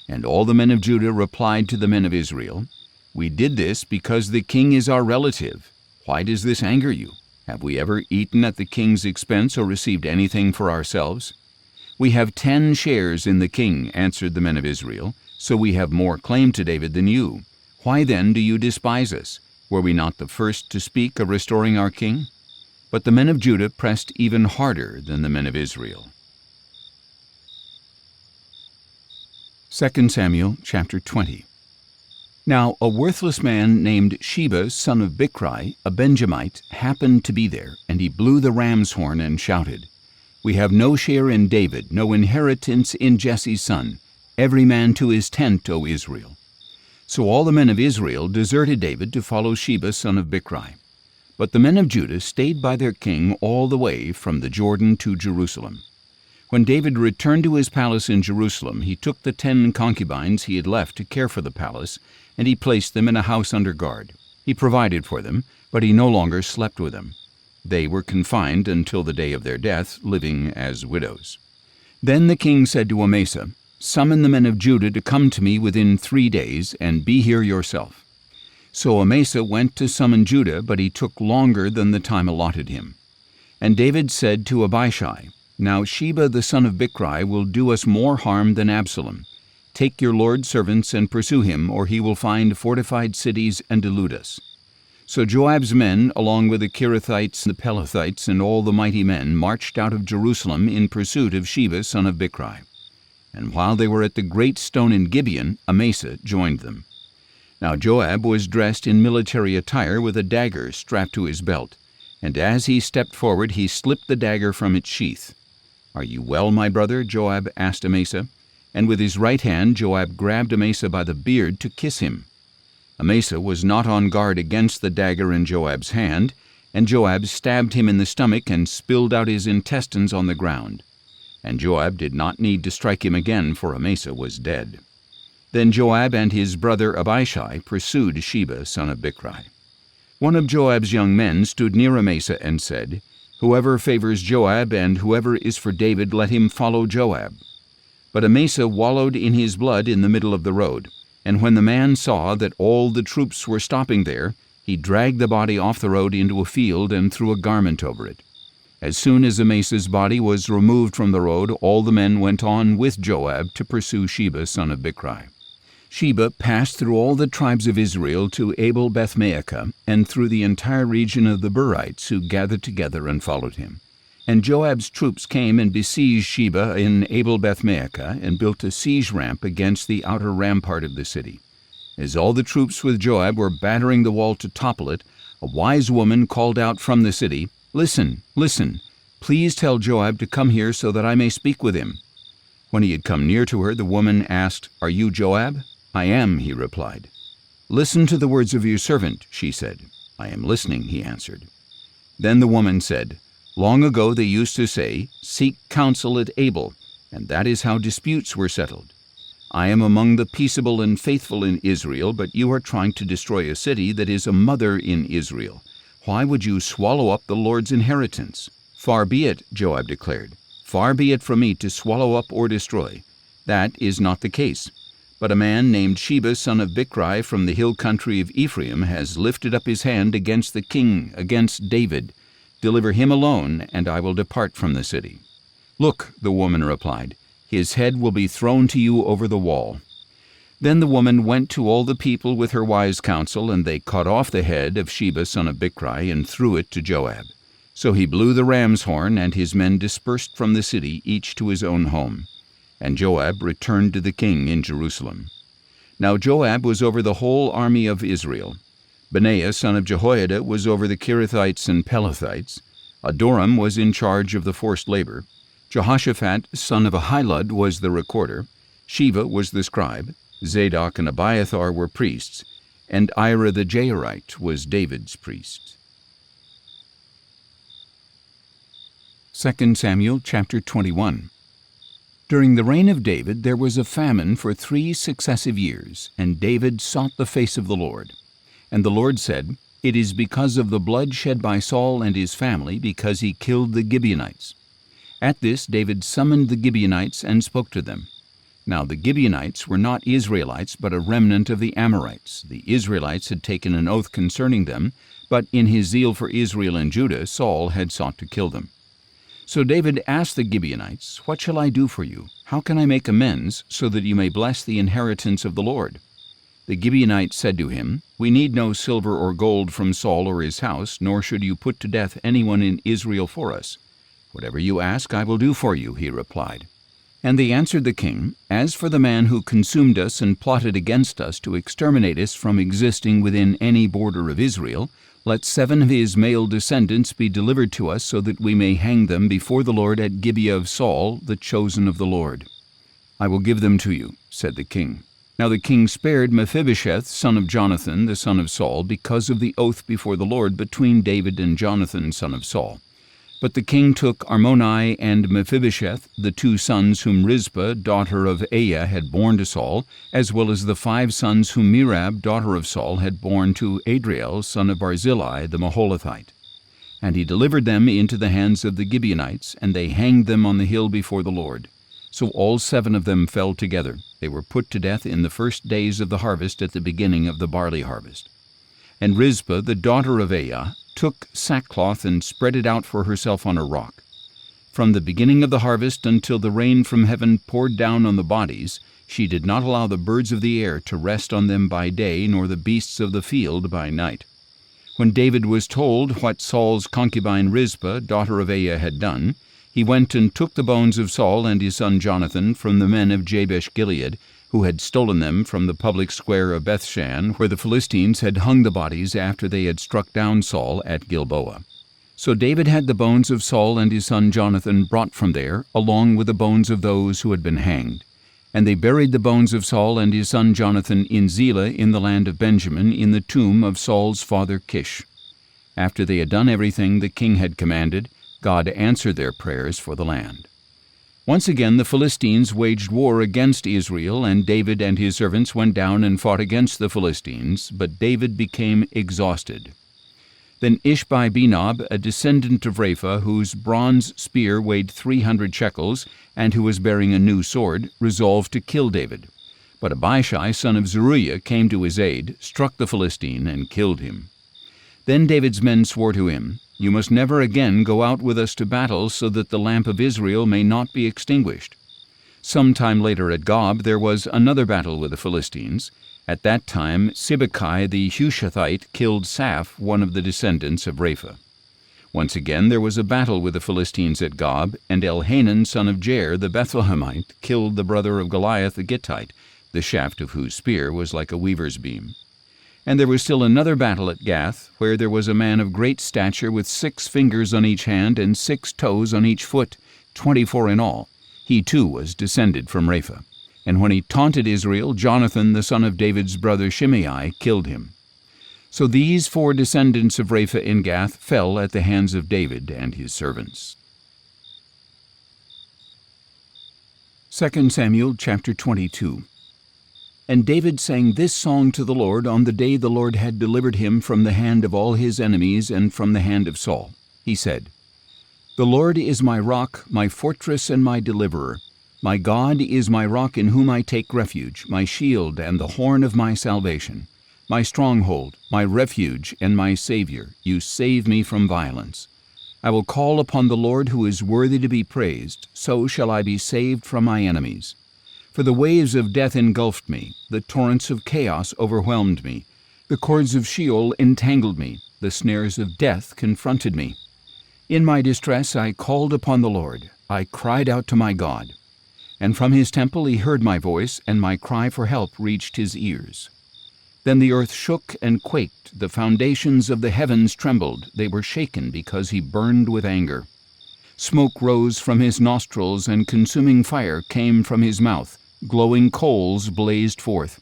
And all the men of Judah replied to the men of Israel, "We did this because the king is our relative. Why does this anger you? Have we ever eaten at the king's expense or received anything for ourselves?" "We have 10 shares in the king," answered the men of Israel, "so we have more claim to David than you. Why then do you despise us? Were we not the first to speak of restoring our king?" But the men of Judah pressed even harder than the men of Israel. 2 Samuel chapter 20. Now a worthless man named Sheba, son of Bichri, a Benjamite, happened to be there, and he blew the ram's horn and shouted, "We have no share in David, no inheritance in Jesse's son. Every man to his tent, O Israel." So all the men of Israel deserted David to follow Sheba, son of Bichri. But the men of Judah stayed by their king all the way from the Jordan to Jerusalem. When David returned to his palace in Jerusalem, he took the 10 concubines he had left to care for the palace, and he placed them in a house under guard. He provided for them, but he no longer slept with them. They were confined until the day of their death, living as widows. Then the king said to Amasa, "Summon the men of Judah to come to me within 3 days, and be here yourself." So Amasa went to summon Judah, but he took longer than the time allotted him. And David said to Abishai, "Now Sheba the son of Bichri will do us more harm than Absalom. Take your lord's servants and pursue him, or he will find fortified cities and delude us." So Joab's men, along with the Kerethites, the Pelethites, and all the mighty men, marched out of Jerusalem in pursuit of Sheba son of Bichri. And while they were at the great stone in Gibeon, Amasa joined them. Now Joab was dressed in military attire with a dagger strapped to his belt, and as he stepped forward he slipped the dagger from its sheath. "Are you well, my brother?" Joab asked Amasa, and with his right hand Joab grabbed Amasa by the beard to kiss him. Amasa was not on guard against the dagger in Joab's hand, and Joab stabbed him in the stomach and spilled out his intestines on the ground. And Joab did not need to strike him again, for Amasa was dead. Then Joab and his brother Abishai pursued Sheba son of Bichri. One of Joab's young men stood near Amasa and said, "Whoever favors Joab and whoever is for David, let him follow Joab." But Amasa wallowed in his blood in the middle of the road, and when the man saw that all the troops were stopping there, he dragged the body off the road into a field and threw a garment over it. As soon as Amasa's body was removed from the road, all the men went on with Joab to pursue Sheba son of Bichri. Sheba passed through all the tribes of Israel to Abel-Beth-Maachah, and through the entire region of the Berites, who gathered together and followed him. And Joab's troops came and besieged Sheba in Abel-Beth-Maachah, and built a siege ramp against the outer rampart of the city. As all the troops with Joab were battering the wall to topple it, a wise woman called out from the city, "Listen, listen, please tell Joab to come here so that I may speak with him." When he had come near to her, the woman asked, "Are you Joab?" "I am," he replied. "Listen to the words of your servant," she said. "I am listening," he answered. Then the woman said, "Long ago they used to say, 'Seek counsel at Abel,' and that is how disputes were settled. I am among the peaceable and faithful in Israel, but you are trying to destroy a city that is a mother in Israel. Why would you swallow up the Lord's inheritance?" "Far be it," Joab declared. "Far be it from me to swallow up or destroy. That is not the case. But a man named Sheba son of Bichri from the hill country of Ephraim has lifted up his hand against the king, against David. Deliver him alone, and I will depart from the city." "Look," the woman replied, "his head will be thrown to you over the wall." Then the woman went to all the people with her wise counsel, and they cut off the head of Sheba son of Bichri and threw it to Joab. So he blew the ram's horn, and his men dispersed from the city, each to his own home. and Joab returned to the king in Jerusalem. Now Joab was over the whole army of Israel. Benaiah son of Jehoiada was over the Kerethites and Pelethites. Adoram was in charge of the forced labor. Jehoshaphat son of Ahilud was the recorder. Sheva was the scribe. Zadok and Abiathar were priests, and Ira the Jairite was David's priest. 2 Samuel chapter 21. During the reign of David there was a famine for 3 successive years, and David sought the face of the Lord. And the Lord said, "It is because of the blood shed by Saul and his family, because he killed the Gibeonites." At this David summoned the Gibeonites and spoke to them. Now the Gibeonites were not Israelites, but a remnant of the Amorites. The Israelites had taken an oath concerning them, but in his zeal for Israel and Judah, Saul had sought to kill them. So David asked the Gibeonites, "What shall I do for you? How can I make amends, so that you may bless the inheritance of the Lord?" The Gibeonites said to him, "We need no silver or gold from Saul or his house, nor should you put to death anyone in Israel for us. Whatever you ask I will do for you," he replied. And they answered the king, "As for the man who consumed us and plotted against us to exterminate us from existing within any border of Israel, let 7 of his male descendants be delivered to us, so that we may hang them before the Lord at Gibeah of Saul, the chosen of the Lord." "I will give them to you," said the king. Now the king spared Mephibosheth, son of Jonathan, the son of Saul, because of the oath before the Lord between David and Jonathan, son of Saul. But the king took Armoni and Mephibosheth, the 2 sons whom Rizpah, daughter of Aiah, had borne to Saul, as well as the 5 sons whom Merab, daughter of Saul, had borne to Adriel, son of Barzillai, the Maholathite. And he delivered them into the hands of the Gibeonites, and they hanged them on the hill before the Lord. So all 7 of them fell together. They were put to death in the first days of the harvest, at the beginning of the barley harvest. And Rizpah, the daughter of Aiah, took sackcloth and spread it out for herself on a rock. From the beginning of the harvest until the rain from heaven poured down on the bodies, she did not allow the birds of the air to rest on them by day, nor the beasts of the field by night. When David was told what Saul's concubine Rizpah, daughter of Aiah, had done, he went and took the bones of Saul and his son Jonathan from the men of Jabesh-Gilead, who had stolen them from the public square of Bethshan, where the Philistines had hung the bodies after they had struck down Saul at Gilboa. So David had the bones of Saul and his son Jonathan brought from there, along with the bones of those who had been hanged. And they buried the bones of Saul and his son Jonathan in Zelah in the land of Benjamin, in the tomb of Saul's father Kish. After they had done everything the king had commanded, God answered their prayers for the land. Once again the Philistines waged war against Israel, and David and his servants went down and fought against the Philistines, but David became exhausted. Then Ishbi-Benob, a descendant of Rapha, whose bronze spear weighed 300 shekels, and who was bearing a new sword, resolved to kill David. But Abishai, son of Zeruiah, came to his aid, struck the Philistine, and killed him. Then David's men swore to him, "You must never again go out with us to battle, so that the lamp of Israel may not be extinguished." Some time later at Gob there was another battle with the Philistines. At that time Sibbecai the Hushathite killed Saph, one of the descendants of Rapha. Once again there was a battle with the Philistines at Gob, and Elhanan son of Jair the Bethlehemite killed the brother of Goliath the Gittite, the shaft of whose spear was like a weaver's beam. And there was still another battle at Gath, where there was a man of great stature with 6 fingers on each hand and 6 toes on each foot, 24 in all. He too was descended from Rapha. And when he taunted Israel, Jonathan, the son of David's brother Shimei, killed him. So these 4 descendants of Rapha in Gath fell at the hands of David and his servants. 2 Samuel chapter 22. And David sang this song to the Lord on the day the Lord had delivered him from the hand of all his enemies and from the hand of Saul. He said, "The Lord is my rock, my fortress, and my deliverer. My God is my rock in whom I take refuge, my shield and the horn of my salvation. My stronghold, my refuge, and my Savior, you save me from violence. I will call upon the Lord who is worthy to be praised, so shall I be saved from my enemies. For the waves of death engulfed me, the torrents of chaos overwhelmed me. The cords of Sheol entangled me, the snares of death confronted me. In my distress I called upon the Lord, I cried out to my God. And from his temple he heard my voice, and my cry for help reached his ears. Then the earth shook and quaked, the foundations of the heavens trembled, they were shaken because he burned with anger. Smoke rose from his nostrils, and consuming fire came from his mouth, glowing coals blazed forth.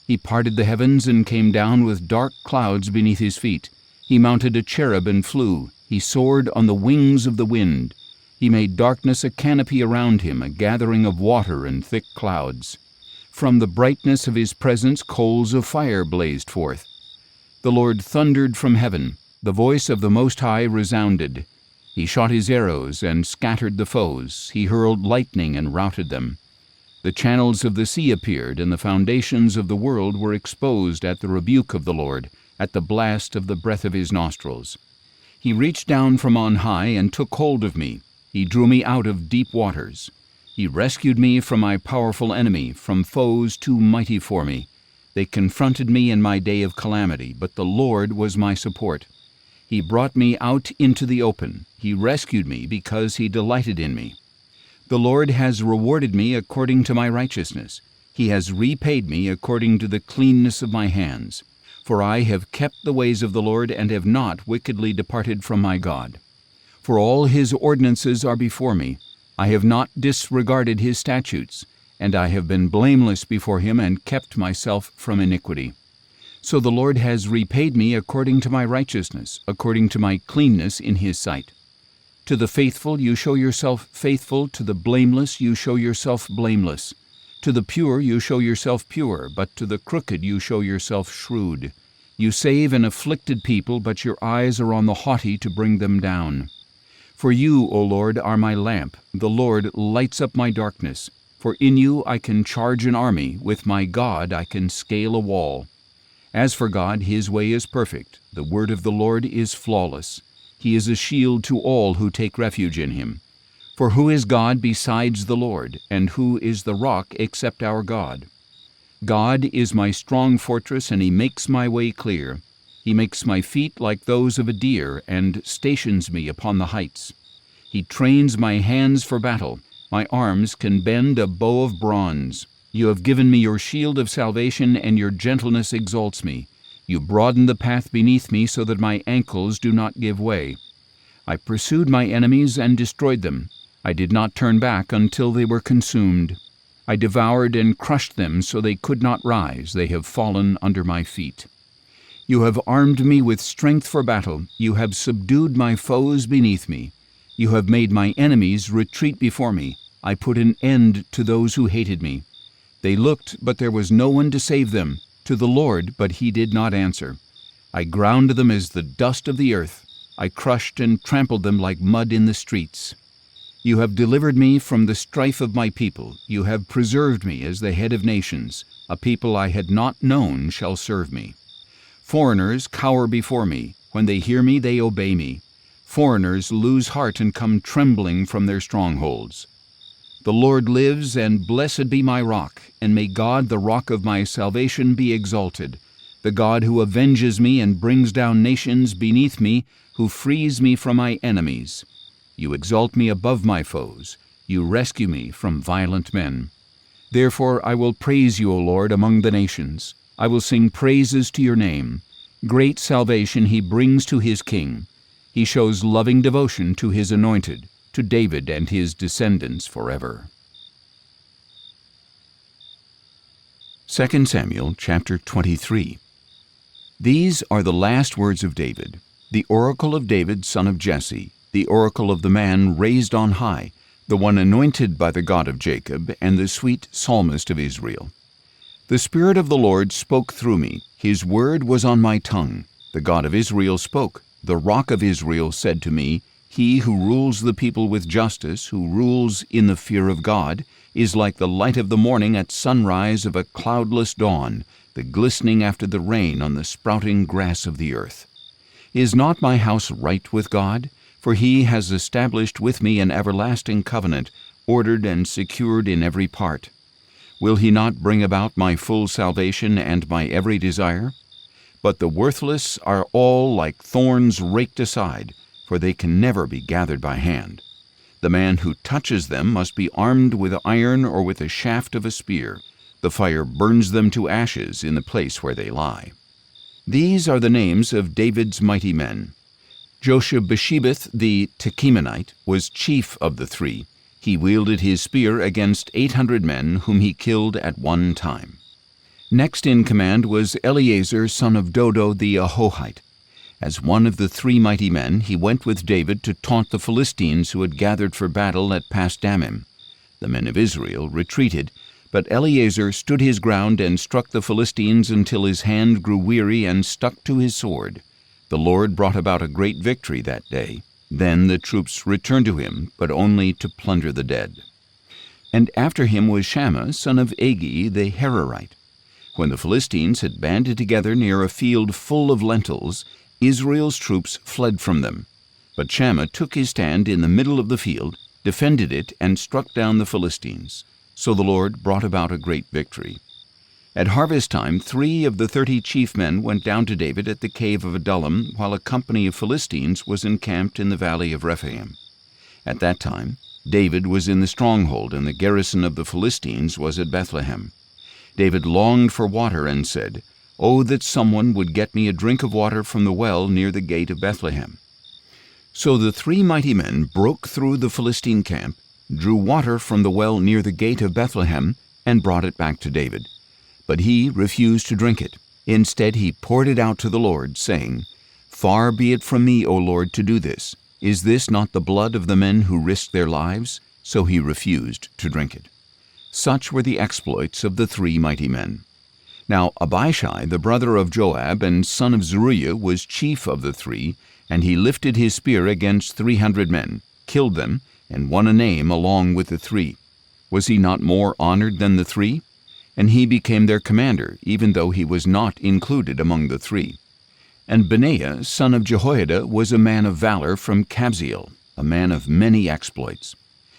He parted the heavens and came down with dark clouds beneath his feet. He mounted a cherub and flew. He soared on the wings of the wind. He made darkness a canopy around him, a gathering of water and thick clouds. From the brightness of his presence coals of fire blazed forth. The Lord thundered from heaven. The voice of the Most High resounded. He shot his arrows and scattered the foes. He hurled lightning and routed them. The channels of the sea appeared, and the foundations of the world were exposed at the rebuke of the Lord, at the blast of the breath of his nostrils. He reached down from on high and took hold of me. He drew me out of deep waters. He rescued me from my powerful enemy, from foes too mighty for me. They confronted me in my day of calamity, but the Lord was my support. He brought me out into the open. He rescued me because he delighted in me. The Lord has rewarded me according to my righteousness. He has repaid me according to the cleanness of my hands. For I have kept the ways of the Lord and have not wickedly departed from my God. For all his ordinances are before me. I have not disregarded his statutes, and I have been blameless before him and kept myself from iniquity. So the Lord has repaid me according to my righteousness, according to my cleanness in his sight. To the faithful you show yourself faithful, to the blameless you show yourself blameless. To the pure you show yourself pure, but to the crooked you show yourself shrewd. You save an afflicted people, but your eyes are on the haughty to bring them down. For you, O Lord, are my lamp. The Lord lights up my darkness. For in you I can charge an army. With my God I can scale a wall. As for God, his way is perfect. The word of the Lord is flawless. He is a shield to all who take refuge in him. For who is God besides the Lord, and who is the rock except our God? God is my strong fortress, and he makes my way clear. He makes my feet like those of a deer, and stations me upon the heights. He trains my hands for battle. My arms can bend a bow of bronze. You have given me your shield of salvation, and your gentleness exalts me. You broaden the path beneath me so that my ankles do not give way. I pursued my enemies and destroyed them. I did not turn back until they were consumed. I devoured and crushed them so they could not rise. They have fallen under my feet. You have armed me with strength for battle. You have subdued my foes beneath me. You have made my enemies retreat before me. I put an end to those who hated me. They looked, but there was no one to save them. To the Lord, but he did not answer. I ground them as the dust of the earth. I crushed and trampled them like mud in the streets. You have delivered me from the strife of my people. You have preserved me as the head of nations. A people I had not known shall serve me. Foreigners cower before me. When they hear me, they obey me. Foreigners lose heart and come trembling from their strongholds. The Lord lives, and blessed be my rock, and may God, the rock of my salvation, be exalted. The God who avenges me and brings down nations beneath me, who frees me from my enemies. You exalt me above my foes. You rescue me from violent men. Therefore I will praise you, O Lord, among the nations. I will sing praises to your name. Great salvation he brings to his king. He shows loving devotion to his anointed, to David and his descendants forever. 2 Samuel chapter 23. These are the last words of David, the oracle of David, son of Jesse, the oracle of the man raised on high, the one anointed by the God of Jacob, and the sweet psalmist of Israel. The Spirit of the Lord spoke through me. His word was on my tongue. The God of Israel spoke. The Rock of Israel said to me, He who rules the people with justice, who rules in the fear of God, is like the light of the morning at sunrise of a cloudless dawn, the glistening after the rain on the sprouting grass of the earth. Is not my house right with God? For he has established with me an everlasting covenant, ordered and secured in every part. Will he not bring about my full salvation and my every desire? But the worthless are all like thorns raked aside, for they can never be gathered by hand. The man who touches them must be armed with iron or with a shaft of a spear. The fire burns them to ashes in the place where they lie. These are the names of David's mighty men. Josheb-Basshebeth the Tekemonite was chief of the three. He wielded his spear against 800 men whom he killed at one time. Next in command was Eleazar son of Dodo the Ahohite. As one of the three mighty men, he went with David to taunt the Philistines who had gathered for battle at Pasdammim. The men of Israel retreated, but Eleazar stood his ground and struck the Philistines until his hand grew weary and stuck to his sword. The Lord brought about a great victory that day. Then the troops returned to him, but only to plunder the dead. And after him was Shammah son of Agi the Hararite. When the Philistines had banded together near a field full of lentils, Israel's troops fled from them. But Shammah took his stand in the middle of the field, defended it, and struck down the Philistines. So the Lord brought about a great victory. At harvest time, 3 of the 30 chief men went down to David at the cave of Adullam, while a company of Philistines was encamped in the valley of Rephaim. At that time, David was in the stronghold, and the garrison of the Philistines was at Bethlehem. David longed for water and said, "Oh, that someone would get me a drink of water from the well near the gate of Bethlehem." So the 3 mighty men broke through the Philistine camp, drew water from the well near the gate of Bethlehem, and brought it back to David. But he refused to drink it. Instead he poured it out to the Lord, saying, "Far be it from me, O Lord, to do this. Is this not the blood of the men who risked their lives?" So he refused to drink it. Such were the exploits of the 3 mighty men. Now Abishai, the brother of Joab and son of Zeruiah, was chief of the 3, and he lifted his spear against 300 men, killed them, and won a name along with the 3. Was he not more honored than the 3? And he became their commander, even though he was not included among the 3. And Benaiah, son of Jehoiada, was a man of valor from Kabzeel, a man of many exploits.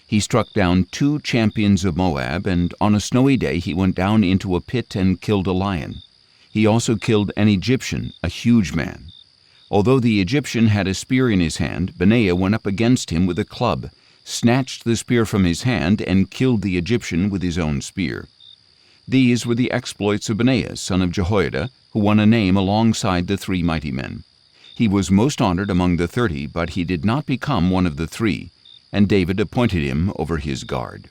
He struck down 2 champions of Moab, and on a snowy day he went down into a pit and killed a lion. He also killed an Egyptian, a huge man. Although the Egyptian had a spear in his hand, Benaiah went up against him with a club, snatched the spear from his hand, and killed the Egyptian with his own spear. These were the exploits of Benaiah, son of Jehoiada, who won a name alongside the 3 mighty men. He was most honored among the 30, but he did not become one of the 3, and David appointed him over his guard.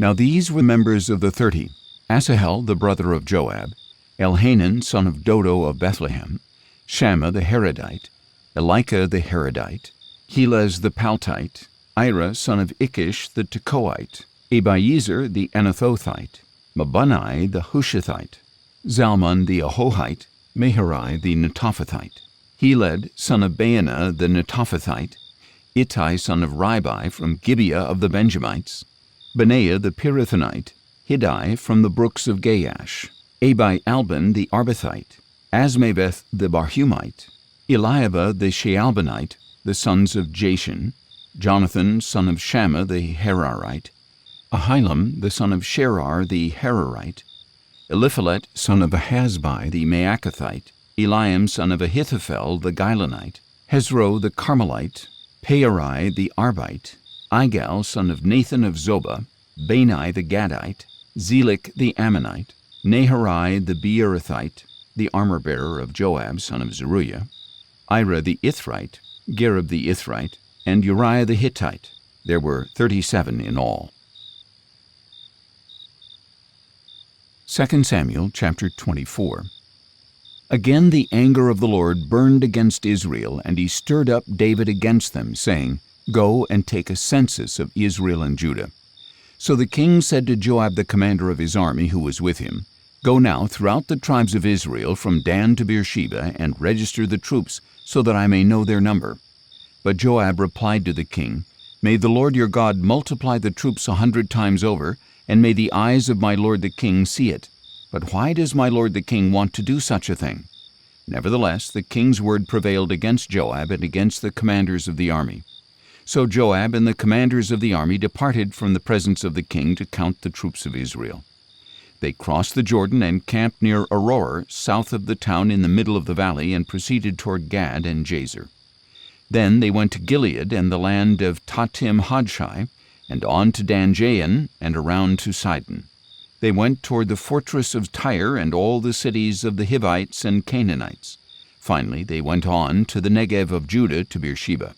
Now these were members of the 30, Asahel the brother of Joab, Elhanan son of Dodo of Bethlehem, Shammah the Haradite, Elika the Haradite, Helez the Paltite, Ira son of Ikish the Tekoite, Abiezer the Anathothite, Mabunai the Hushathite, Zalmon the Ahohite, Meharai the Netophathite, Heled son of Baanah the Netophathite, Ittai son of Ribai from Gibeah of the Benjamites, Benaiah the Pirathonite, Hiddai from the brooks of Gaash, Abi-Albon the Arbathite, Asmaveth the Barhumite, Eliabah the Shaalbonite, the sons of Jashan, Jonathan son of Shammah the Hararite, Ahilam the son of Sherar the Hararite, Eliphalet son of Ahasbai the Maacathite, Eliam son of Ahithophel the Gilonite, Hezro the Carmelite, Pearai the Arbite, Igal son of Nathan of Zobah, Bani the Gadite, Zelik the Ammonite, Naharai the Beerothite, the armor-bearer of Joab son of Zeruiah, Ira the Ithrite, Gareb the Ithrite, and Uriah the Hittite. There were 37 in all. 2 Samuel chapter 24. Again the anger of the Lord burned against Israel, and he stirred up David against them, saying, "Go and take a census of Israel and Judah." So the king said to Joab the commander of his army who was with him, "Go now throughout the tribes of Israel from Dan to Beersheba, and register the troops, so that I may know their number." But Joab replied to the king, "May the Lord your God multiply the troops 100 times over, and may the eyes of my lord the king see it. But why does my lord the king want to do such a thing?" Nevertheless, the king's word prevailed against Joab and against the commanders of the army. So Joab and the commanders of the army departed from the presence of the king to count the troops of Israel. They crossed the Jordan and camped near Aroer, south of the town in the middle of the valley, and proceeded toward Gad and Jazer. Then they went to Gilead and the land of Tatim-Hodshai, and on to Dan-Jaan and around to Sidon. They went toward the fortress of Tyre and all the cities of the Hivites and Canaanites. Finally, they went on to the Negev of Judah to Beersheba.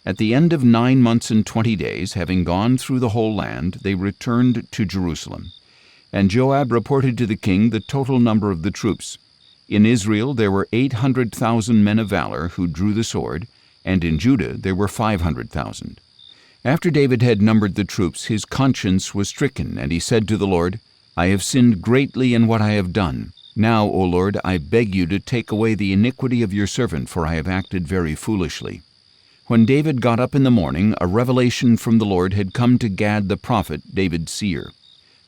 At the end of 9 months and 20 days, having gone through the whole land, they returned to Jerusalem. And Joab reported to the king the total number of the troops. In Israel there were 800,000 men of valor who drew the sword, and in Judah there were 500,000. After David had numbered the troops, his conscience was stricken, and he said to the Lord, I have sinned greatly in what I have done. Now, O Lord, I beg you to take away the iniquity of your servant, for I have acted very foolishly. When David got up in the morning, a revelation from the Lord had come to Gad the prophet, David's seer.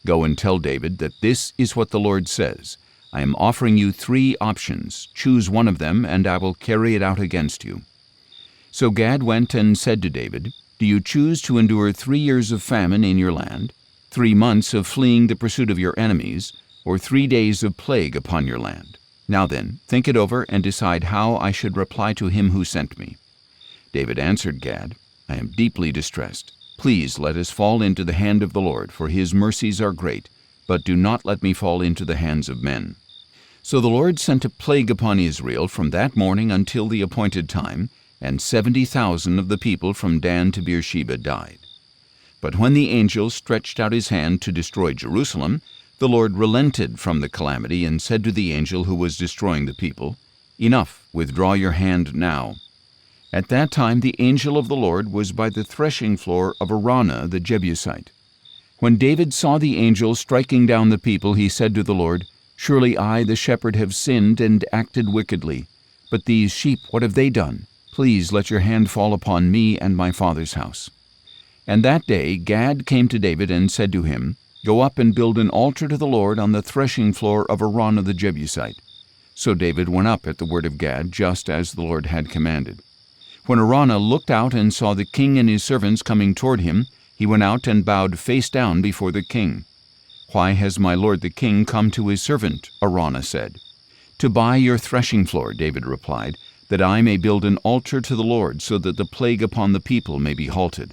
Go and tell David that this is what the Lord says. I am offering you 3 options. Choose one of them, and I will carry it out against you. So Gad went and said to David, Do you choose to endure 3 years of famine in your land, 3 months of fleeing the pursuit of your enemies, or 3 days of plague upon your land? Now then, think it over and decide how I should reply to him who sent me. David answered Gad, I am deeply distressed. Please let us fall into the hand of the Lord, for his mercies are great, but do not let me fall into the hands of men. So the Lord sent a plague upon Israel from that morning until the appointed time, and 70,000 of the people from Dan to Beersheba died. But when the angel stretched out his hand to destroy Jerusalem, the Lord relented from the calamity and said to the angel who was destroying the people, Enough, withdraw your hand now. At that time the angel of the Lord was by the threshing floor of Araunah the Jebusite. When David saw the angel striking down the people, he said to the Lord, Surely I, the shepherd, have sinned and acted wickedly. But these sheep, what have they done? Please let your hand fall upon me and my father's house. And that day Gad came to David and said to him, Go up and build an altar to the Lord on the threshing floor of Araunah the Jebusite. So David went up at the word of Gad, just as the Lord had commanded. When Araunah looked out and saw the king and his servants coming toward him, he went out and bowed face down before the king. Why has my lord the king come to his servant? Araunah said. To buy your threshing floor, David replied, that I may build an altar to the Lord, so that the plague upon the people may be halted.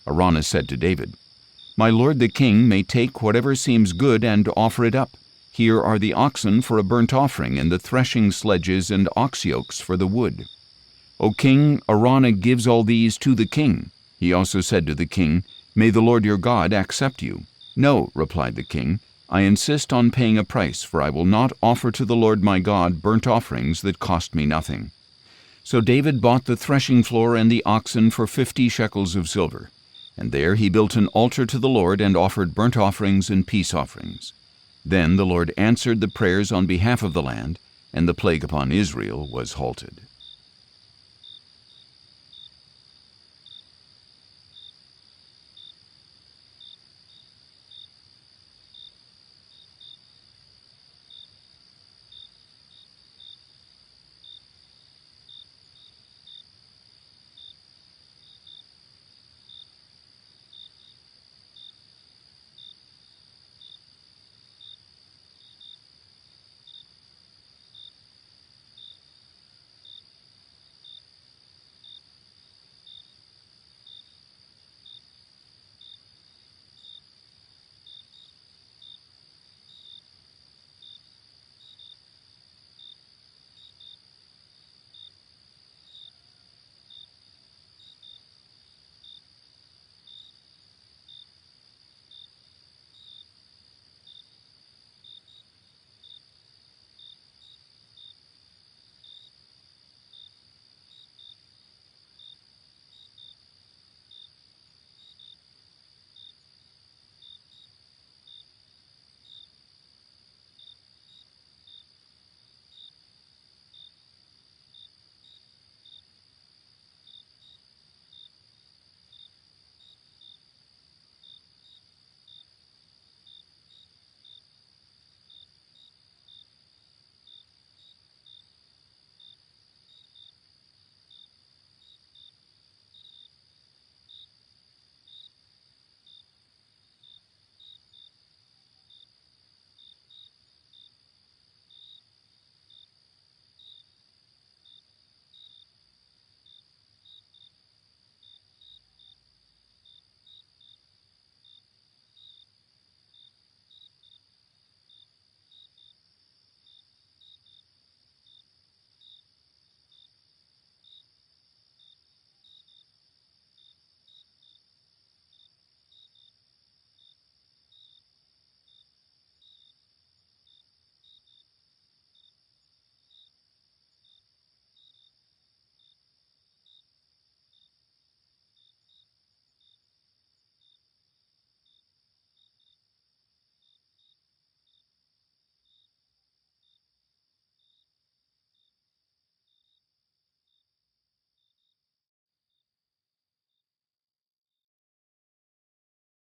Araunah said to David, My lord the king may take whatever seems good and offer it up. Here are the oxen for a burnt offering, and the threshing sledges and ox yokes for the wood. O king, Araunah gives all these to the king. He also said to the king, May the Lord your God accept you. No, replied the king, I insist on paying a price, for I will not offer to the Lord my God burnt offerings that cost me nothing. So David bought the threshing floor and the oxen for 50 shekels of silver. And there he built an altar to the Lord and offered burnt offerings and peace offerings. Then the Lord answered the prayers on behalf of the land, and the plague upon Israel was halted.